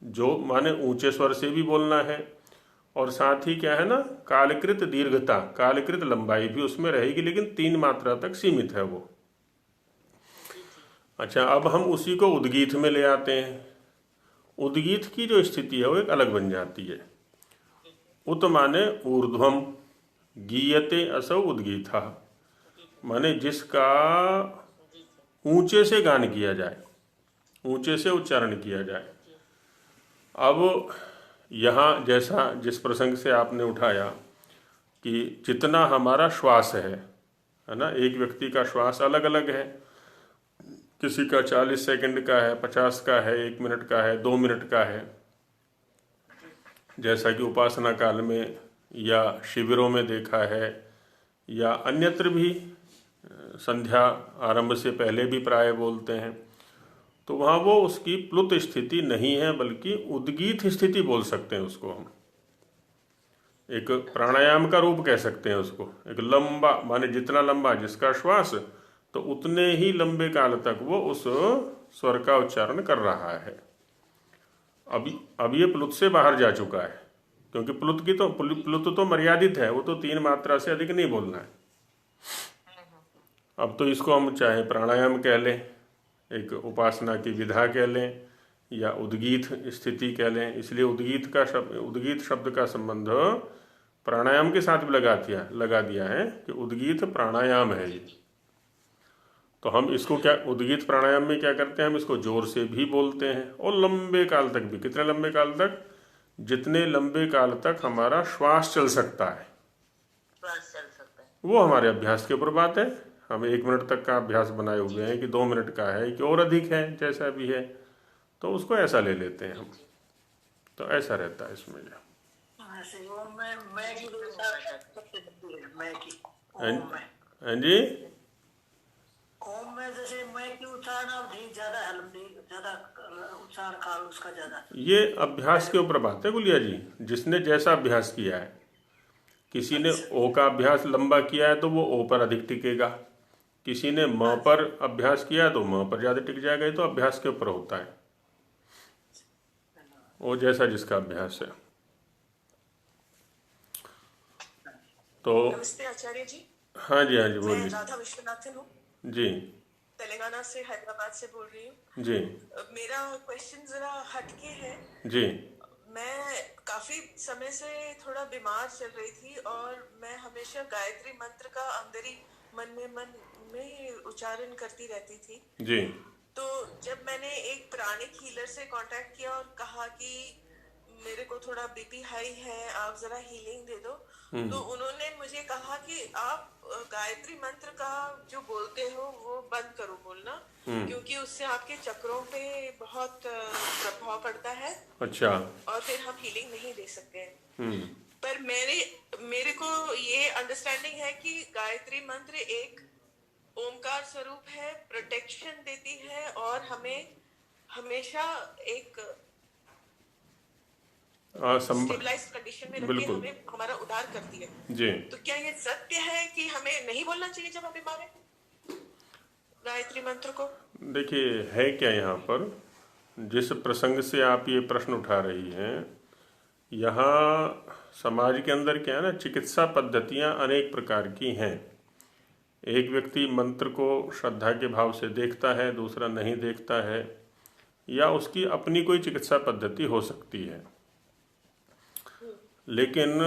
जो माने ऊंचे स्वर से भी बोलना है, और साथ ही क्या है ना, कालकृत दीर्घता, कालकृत लंबाई भी उसमें रहेगी, लेकिन 3 मात्रा तक सीमित है वो। अच्छा, अब हम उसी को उद्गीत में ले आते हैं। उद्गीत की जो स्थिति है वो एक अलग बन जाती है। उत माने ऊर्ध्वम, गीयते असौ उद्गीता, माने जिसका ऊंचे से गान किया जाए, ऊंचे से उच्चारण किया जाए। अब यहाँ जैसा जिस प्रसंग से आपने उठाया कि जितना हमारा श्वास है ना, एक व्यक्ति का श्वास अलग अलग है, किसी का 40 सेकंड का है, 50 का है, 1 मिनट का है, 2 मिनट का है। जैसा कि उपासना काल में या शिविरों में देखा है, या अन्यत्र भी संध्या आरंभ से पहले भी प्राय बोलते हैं। तो वहाँ वो उसकी प्लुत स्थिति नहीं है, बल्कि उद्गीत स्थिति बोल सकते हैं उसको हम। एक प्राणायाम का रूप कह सकते हैं उसको। एक लंबा, माने जितना लंबा जिसका श्वास, तो उतने ही लंबे काल तक वो उस स्वर का उच्चारण कर रहा है। अब ये प्लुत से बाहर जा चुका है, क्योंकि प्लुत तो मर्यादित है, वो तो 3 मात्रा से अधिक नहीं बोलना है। अब तो इसको हम चाहे प्राणायाम कह लें, एक उपासना की विधा कह लें, या उद्गीत स्थिति कह लें। इसलिए उद्गीत शब्द का संबंध प्राणायाम के साथ भी लगा दिया है कि उद्गीत प्राणायाम है ये। तो हम इसको क्या, उद्गीत प्राणायाम में क्या करते हैं, हम इसको जोर से भी बोलते हैं, और लंबे काल तक भी। कितने लंबे काल तक? जितने लंबे काल तक हमारा श्वास चल सकता है, वो हमारे अभ्यास के ऊपर बात है। हम 1 मिनट तक का अभ्यास बनाए हुए हैं कि 2 मिनट का है कि और अधिक है, जैसा भी है, तो उसको ऐसा ले लेते हैं हम। तो ऐसा रहता है इसमें। हाँ जी, ओम में जैसे मैं की उच्चारण अवधि ज्यादा है, लंबी ज्यादा उच्चारण काल उसका ज्यादा। ये अभ्यास के ऊपर बात है गुलिया जी, जिसने जैसा अभ्यास किया है। किसी ने ओ का अभ्यास लंबा किया है तो वो ओ पर अधिक टिकेगा, किसी ने म पर अभ्यास किया है तो म पर ज्यादा टिक जाएगा। ये तो अभ्यास के ऊपर होता है, वो जैसा जिसका अभ्यास है। तो नमस्ते आचार्य जी। हाँ जी, हाँ जी, बोलिए। मैं राधा विश्वनाथन हूँ जी, तेलंगाना से, हैदराबाद से बोल रही हूँ जी। मेरा क्वेश्चन जरा हटके है जी। मैं काफी समय से थोड़ा बीमार चल रही थी, और मैं हमेशा गायत्री मंत्र का अंदर ही मन में उच्चारण करती रहती थी जी। तो जब मैंने एक प्राणिक हीलर से कांटेक्ट किया और कहा कि मेरे को थोड़ा बीपी हाई है, आप जरा हीलिंग दे दो, तो उन्होंने मुझे कहा कि आप गायत्री मंत्र का जो बोलते हो वो बंद करो बोलना, क्योंकि उससे आपके चक्रों पे बहुत प्रभाव पड़ता है। अच्छा। और फिर हम हीलिंग नहीं दे सकते हैं। पर मेरे को ये अंडरस्टैंडिंग है कि गायत्री मंत्र एक ओमकार स्वरूप है, प्रोटेक्शन देती है, और हमें हमेशा एक स्टेबलाइज कंडीशन में रख के हमें हमारा उद्धार करती है जी। तो क्या ये सत्य है कि हमें नहीं बोलना चाहिए जब हम बीमार हैं गायत्री मंत्र को? देखिए है क्या यहाँ पर, जिस प्रसंग से आप ये प्रश्न उठा रही हैं, यहाँ समाज के अंदर क्या है ना, चिकित्सा पद्धतियाँ अनेक प्रकार की हैं। एक व्यक्ति मंत्र को श्रद्धा के भाव से देखता है, दूसरा नहीं देखता है, या उसकी अपनी कोई चिकित्सा पद्धति हो सकती है। लेकिन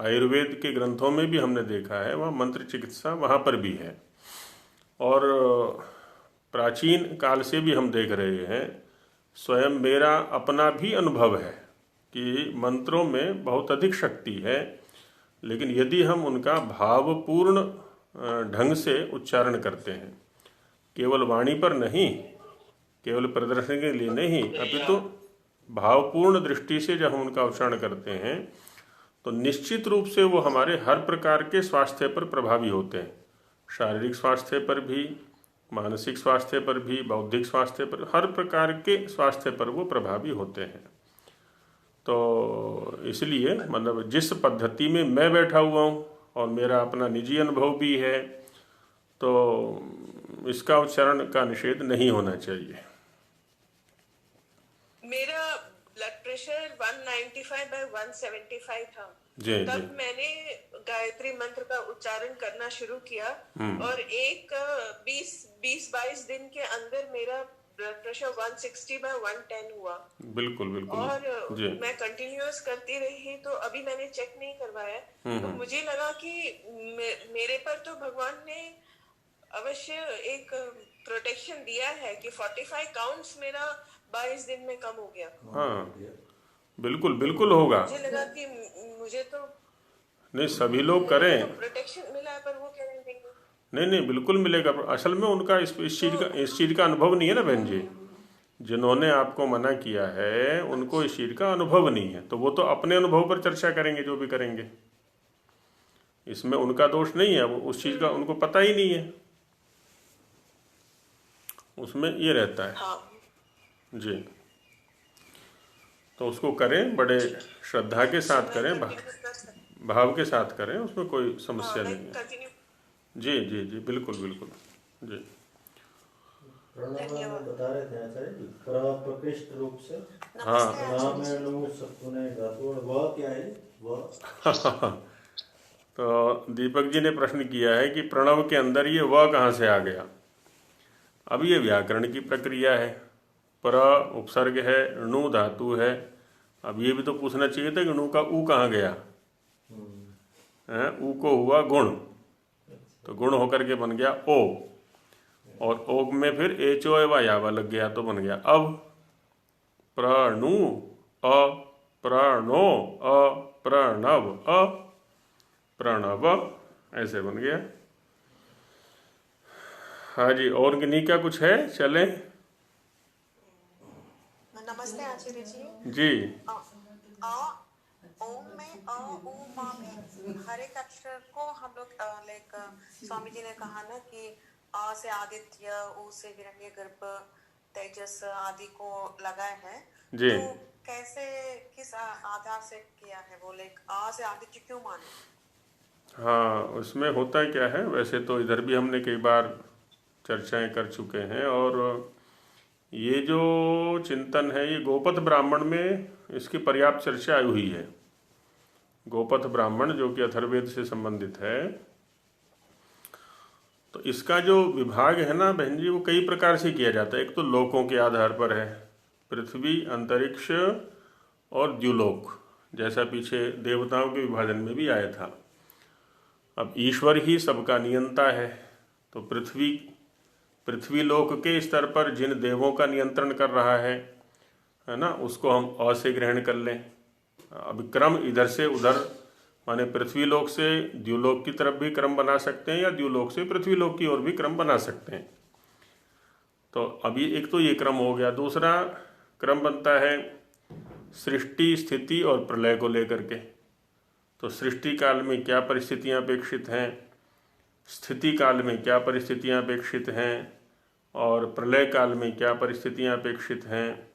आयुर्वेद के ग्रंथों में भी हमने देखा है वहाँ मंत्र चिकित्सा वहाँ पर भी है, और प्राचीन काल से भी हम देख रहे हैं। स्वयं मेरा अपना भी अनुभव है कि मंत्रों में बहुत अधिक शक्ति है, लेकिन यदि हम उनका भावपूर्ण ढंग से उच्चारण करते हैं, केवल वाणी पर नहीं, केवल प्रदर्शन के लिए नहीं, अपितु भावपूर्ण दृष्टि से जब हम उनका उच्चारण करते हैं तो निश्चित रूप से वो हमारे हर प्रकार के स्वास्थ्य पर प्रभावी होते हैं। शारीरिक स्वास्थ्य पर भी, मानसिक स्वास्थ्य पर भी, बौद्धिक स्वास्थ्य पर, हर प्रकार के स्वास्थ्य पर वो प्रभावी होते हैं। तो इसलिए मतलब जिस पद्धति में मैं बैठा हुआ हूँ और मेरा अपना निजी अनुभव भी है, तो इसका उच्चारण का निषेध नहीं होना चाहिए। मेरा ब्लड प्रेशर 195/175 था जी, तब जी। मैंने गायत्री मंत्र का उच्चारण करना शुरू किया और एक 20-22 दिन के अंदर मेरा ब्लड प्रेशर 160/110 हुआ। बिल्कुल बिल्कुल और जी। मैं कंटिन्यूअस करती रही, तो अभी मैंने चेक नहीं करवाया, तो मुझे लगा कि मेरे पर तो भगवान ने अवश्य एक प्रोटेक्शन दिया है कि 45 काउंट्स मेरा 22 दिन में कम हो गया। हाँ बिल्कुल बिल्कुल होगा। मुझे लगा कि मुझे तो नहीं, सभी लोग करें। प्रोटेक्शन मिला है, पर वो कह रहे हैं नहीं नहीं, बिल्कुल मिलेगा। असल में उनका इस चीज़ का अनुभव नहीं है ना बहन जी। जिन्होंने आपको मना किया है उनको इस चीज़ का अनुभव नहीं है, तो वो तो अपने अनुभव पर चर्चा करेंगे जो भी करेंगे। इसमें उनका दोष नहीं है, वो उस चीज़ का उनको पता ही नहीं है, उसमें ये रहता है। हाँ। जी, तो उसको करें, बड़े श्रद्धा के साथ करें, भाव के साथ करें, उसमें कोई समस्या नहीं है। जी जी जी, बिल्कुल बिल्कुल जी। प्रणव में बता रहे थे आचार्य जी, प्रकृष्ट रूप से हाँ नाम है नु सत्पुने धातु, वह क्या है वह? तो दीपक जी ने प्रश्न किया है कि प्रणव के अंदर ये वह कहाँ से आ गया। अब ये व्याकरण की प्रक्रिया है, पर उपसर्ग है, णु धातु है। अब ये भी तो पूछना चाहिए था कि णु का ऊ कहाँ गया है। ऊ को हुआ गुण, तो गुण होकर के बन गया ओ, और ओ में फिर एचो एवा यावा लग गया तो बन गया अब प्रणु अ प्रणो अ प्रणव अ प्रणव, ऐसे बन गया। हाँ जी, और किन्हीं क्या कुछ है? चले। नमस्ते आचार्य जी। जी। ओम में अ उ मा में हर एक अक्षर को हम लोग लाइक स्वामी जी ने कहा ना कि आ से आदित्य, उ से हिरण्यगर्भ, तेजस आदि को लगाए हैं। जी। तो कैसे, किस आधार से किया है वो, लाइक आ से आदित्य क्यों माने? हाँ, उसमें होता क्या है, वैसे तो इधर भी हमने कई बार चर्चाएं कर चुके हैं, और ये जो चिंतन है ये गोपथ ब्राह्मण में इसकी पर्याप्त चर्चा आई हुई है। गोपथ ब्राह्मण जो कि अथर्ववेद से संबंधित है, तो इसका जो विभाग है ना बहन जी, वो कई प्रकार से किया जाता है। एक तो लोकों के आधार पर है, पृथ्वी, अंतरिक्ष और द्युलोक, जैसा पीछे देवताओं के विभाजन में भी आया था। अब ईश्वर ही सबका नियंता है, तो पृथ्वी लोक के स्तर पर जिन देवों का नियंत्रण कर रहा है ना, उसको हम अ से ग्रहण कर लें। अब क्रम इधर से उधर, माने पृथ्वी लोक से द्युलोक की तरफ भी क्रम बना सकते हैं, या द्युलोक से पृथ्वी लोक की ओर भी क्रम बना सकते हैं। तो अभी एक तो ये क्रम हो गया। दूसरा क्रम बनता है सृष्टि, स्थिति और प्रलय को लेकर के। तो सृष्टि काल में क्या परिस्थितियां अपेक्षित हैं, स्थिति काल में क्या परिस्थितियां अपेक्षित हैं, और प्रलय काल में क्या परिस्थितियां अपेक्षित हैं।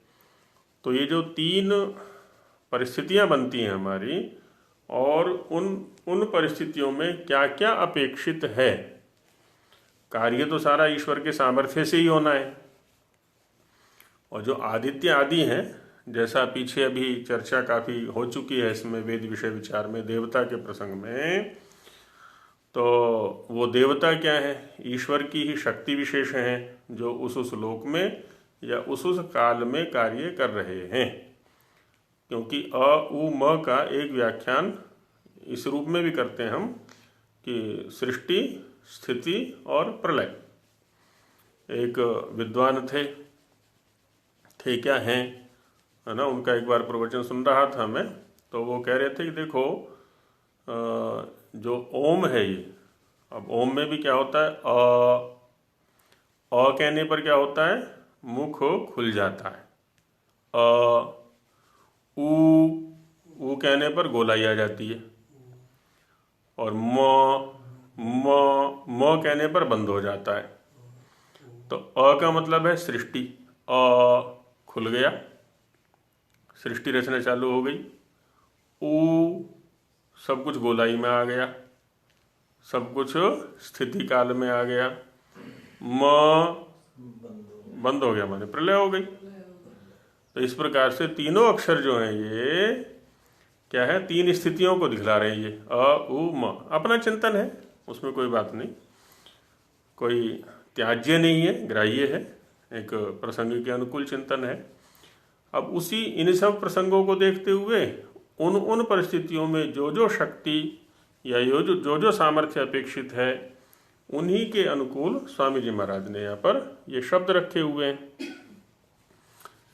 तो ये जो 3 परिस्थितियां बनती हैं हमारी, और उन परिस्थितियों में क्या क्या अपेक्षित है। कार्य तो सारा ईश्वर के सामर्थ्य से ही होना है। और जो आदित्य आदि हैं, जैसा पीछे अभी चर्चा काफ़ी हो चुकी है इसमें वेद विषय विचार में देवता के प्रसंग में, तो वो देवता क्या है? ईश्वर की ही शक्ति विशेष हैं जो उस लोक में या उस काल में कार्य कर रहे हैं। क्योंकि अ उ म का एक व्याख्यान इस रूप में भी करते हैं हम कि सृष्टि, स्थिति और प्रलय। एक विद्वान थे क्या हैं, है ना, उनका एक बार प्रवचन सुन रहा था मैं, तो वो कह रहे थे कि देखो जो ओम है ये, अब ओम में भी क्या होता है, अ कहने पर क्या होता है? मुख खुल जाता है। ऊ कहने पर गोलाई आ जाती है। और म कहने पर बंद हो जाता है। तो अ का मतलब है सृष्टि, अ खुल गया, सृष्टि रचना चालू हो गई। ऊ सब कुछ गोलाई में आ गया, सब कुछ स्थिति काल में आ गया। म बंद हो गया, माने प्रलय हो गई। तो इस प्रकार से तीनों अक्षर जो हैं ये क्या है? 3 स्थितियों को दिखला रहे हैं ये, अ उ म। अपना चिंतन है, उसमें कोई बात नहीं, कोई त्याज्य नहीं है, ग्राह्य है, एक प्रसंग के अनुकूल चिंतन है। अब उसी इन सब प्रसंगों को देखते हुए उन परिस्थितियों में जो शक्ति या जो सामर्थ्य अपेक्षित है, उन्हीं के अनुकूल स्वामी जी महाराज ने यहाँ पर ये शब्द रखे हुए हैं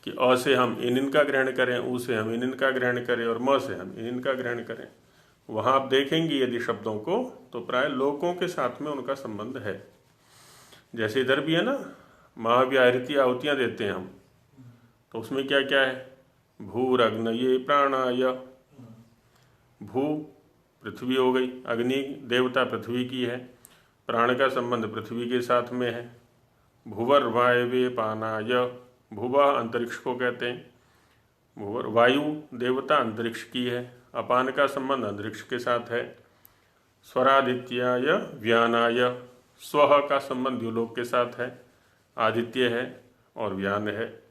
कि अ से हम इनका ग्रहण करें, उ से हम इनका ग्रहण करें और म से हम इनका ग्रहण करें। वहाँ आप देखेंगे यदि शब्दों को, तो प्राय लोकों के साथ में उनका संबंध है। जैसे इधर भी है ना, महाव्याहृति आहुतियाँ देते हैं हम, तो उसमें क्या क्या है? भूरग्नये प्राणाय। भू पृथ्वी हो गई, अग्नि देवता पृथ्वी की है, प्राण का संबंध पृथ्वी के साथ में है। भुवर वायवे पानाय, भुवा अंतरिक्ष को कहते हैं। भुवर वायु देवता अंतरिक्ष की है, अपान का संबंध अंतरिक्ष के साथ है। स्वरादित्याय व्यानाय, स्व का संबंध द्युलोक के साथ है, आदित्य है और व्यान है।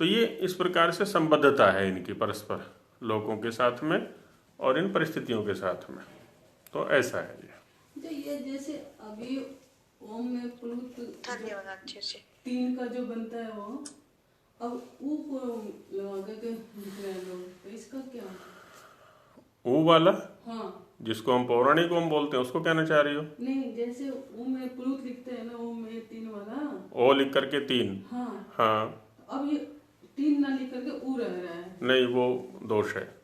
तो ये इस प्रकार से संबद्धता है इनकी परस्पर, लोकों के साथ में और इन परिस्थितियों के साथ में। तो ऐसा है ये जैसे अभी ओम में प्लुत 3 का जो बनता है वो, अब ऊ को लगा के लिख रहे हैं लोग, तो इसका क्या? ऊ वाला, हाँ, जिसको हम पौराणिक ओम बोलते हैं, उसको कहना चाह रही हो? नहीं, जैसे ऊ में प्लुत लिखते हैं ना, ओम में 3 वाला, ओ लिख करके 3। हाँ, अब ये 3 ना लिख करके ऊ रह रहा है। नहीं, वो दोष है,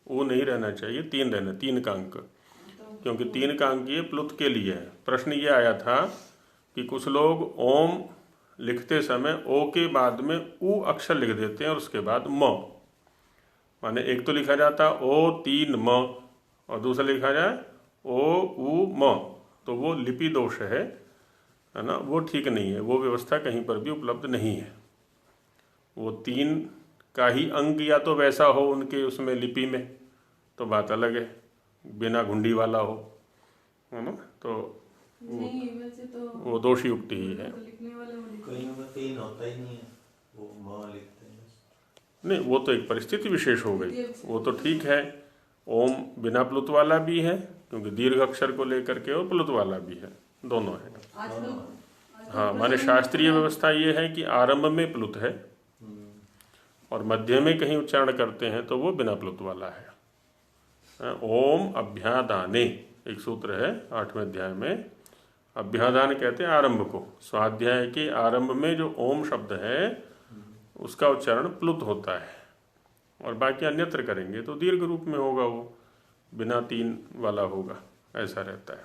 ऊ नहीं रहना चाहिए, 3 रहना, 3 का अंक, क्योंकि 3 का अंक ये प्लुत के लिए है। प्रश्न ये आया था कि कुछ लोग ओम लिखते समय ओ के बाद में ऊ अक्षर लिख देते हैं और उसके बाद म, माने एक तो लिखा जाता ओ 3 म और दूसरा लिखा जाए ओ ऊ म, तो वो लिपि दोष है ना, वो ठीक नहीं है, वो व्यवस्था कहीं पर भी उपलब्ध नहीं है। वो 3 का ही अंक या तो वैसा हो उनके उसमें लिपि में, तो बात अलग है, बिना घुंडी वाला हो, है ना, तो नहीं, वैसे तो वो दोषी उक्ति ही है। कहीं में 3 होता ही नहीं है, वो म लिखते हैं। नहीं, वो तो एक परिस्थिति विशेष हो गई, वो तो ठीक है। ओम बिना प्लुत वाला भी है, क्योंकि दीर्घ अक्षर को लेकर के, और प्लुत वाला भी है, दोनों है। हाँ, माने शास्त्रीय व्यवस्था ये है कि आरंभ में प्लुत है और मध्य में कहीं उच्चारण करते हैं तो वो बिना प्लुत वाला है। ओम अभ्यादाने एक सूत्र है 8वें अध्याय में, अभ्यादान कहते हैं आरंभ को। स्वाध्याय के आरंभ में जो ओम शब्द है उसका उच्चारण प्लुत होता है, और बाकी अन्यत्र करेंगे तो दीर्घ रूप में होगा, वो बिना 3 वाला होगा, ऐसा रहता है।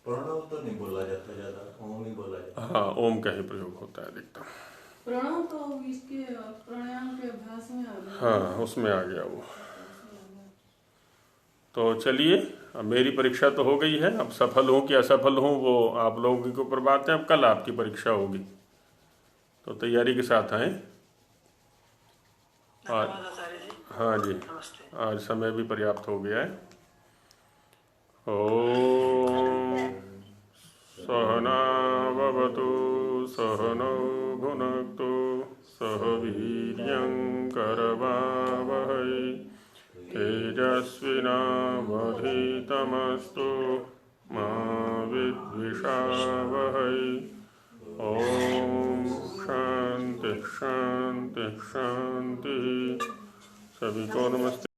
प्रणव तो नहीं बोला जाता ज्यादा, ओम ही बोला जाता। हाँ, ओम का ही प्रयोग होता है अधिकतम। प्रणव तो इसके प्राणायाम के अभ्यास में आ गया। हाँ, उसमें आ गया वो। तो चलिए, अब मेरी परीक्षा तो हो गई है, अब सफल हूँ कि असफल हूँ वो आप लोगों के ऊपर बात है। अब कल आपकी परीक्षा होगी, तो तैयारी के साथ आएँ। हाँ जी, आज समय भी पर्याप्त हो गया है। ओम सहना भवतु सहनौ भुनक्तु सह वीर्यं करवावहै तेजस्विनावधीतमस्तु मा विद्विषावहै। ओम शांति शांति शांति। सभी को नमस्ते।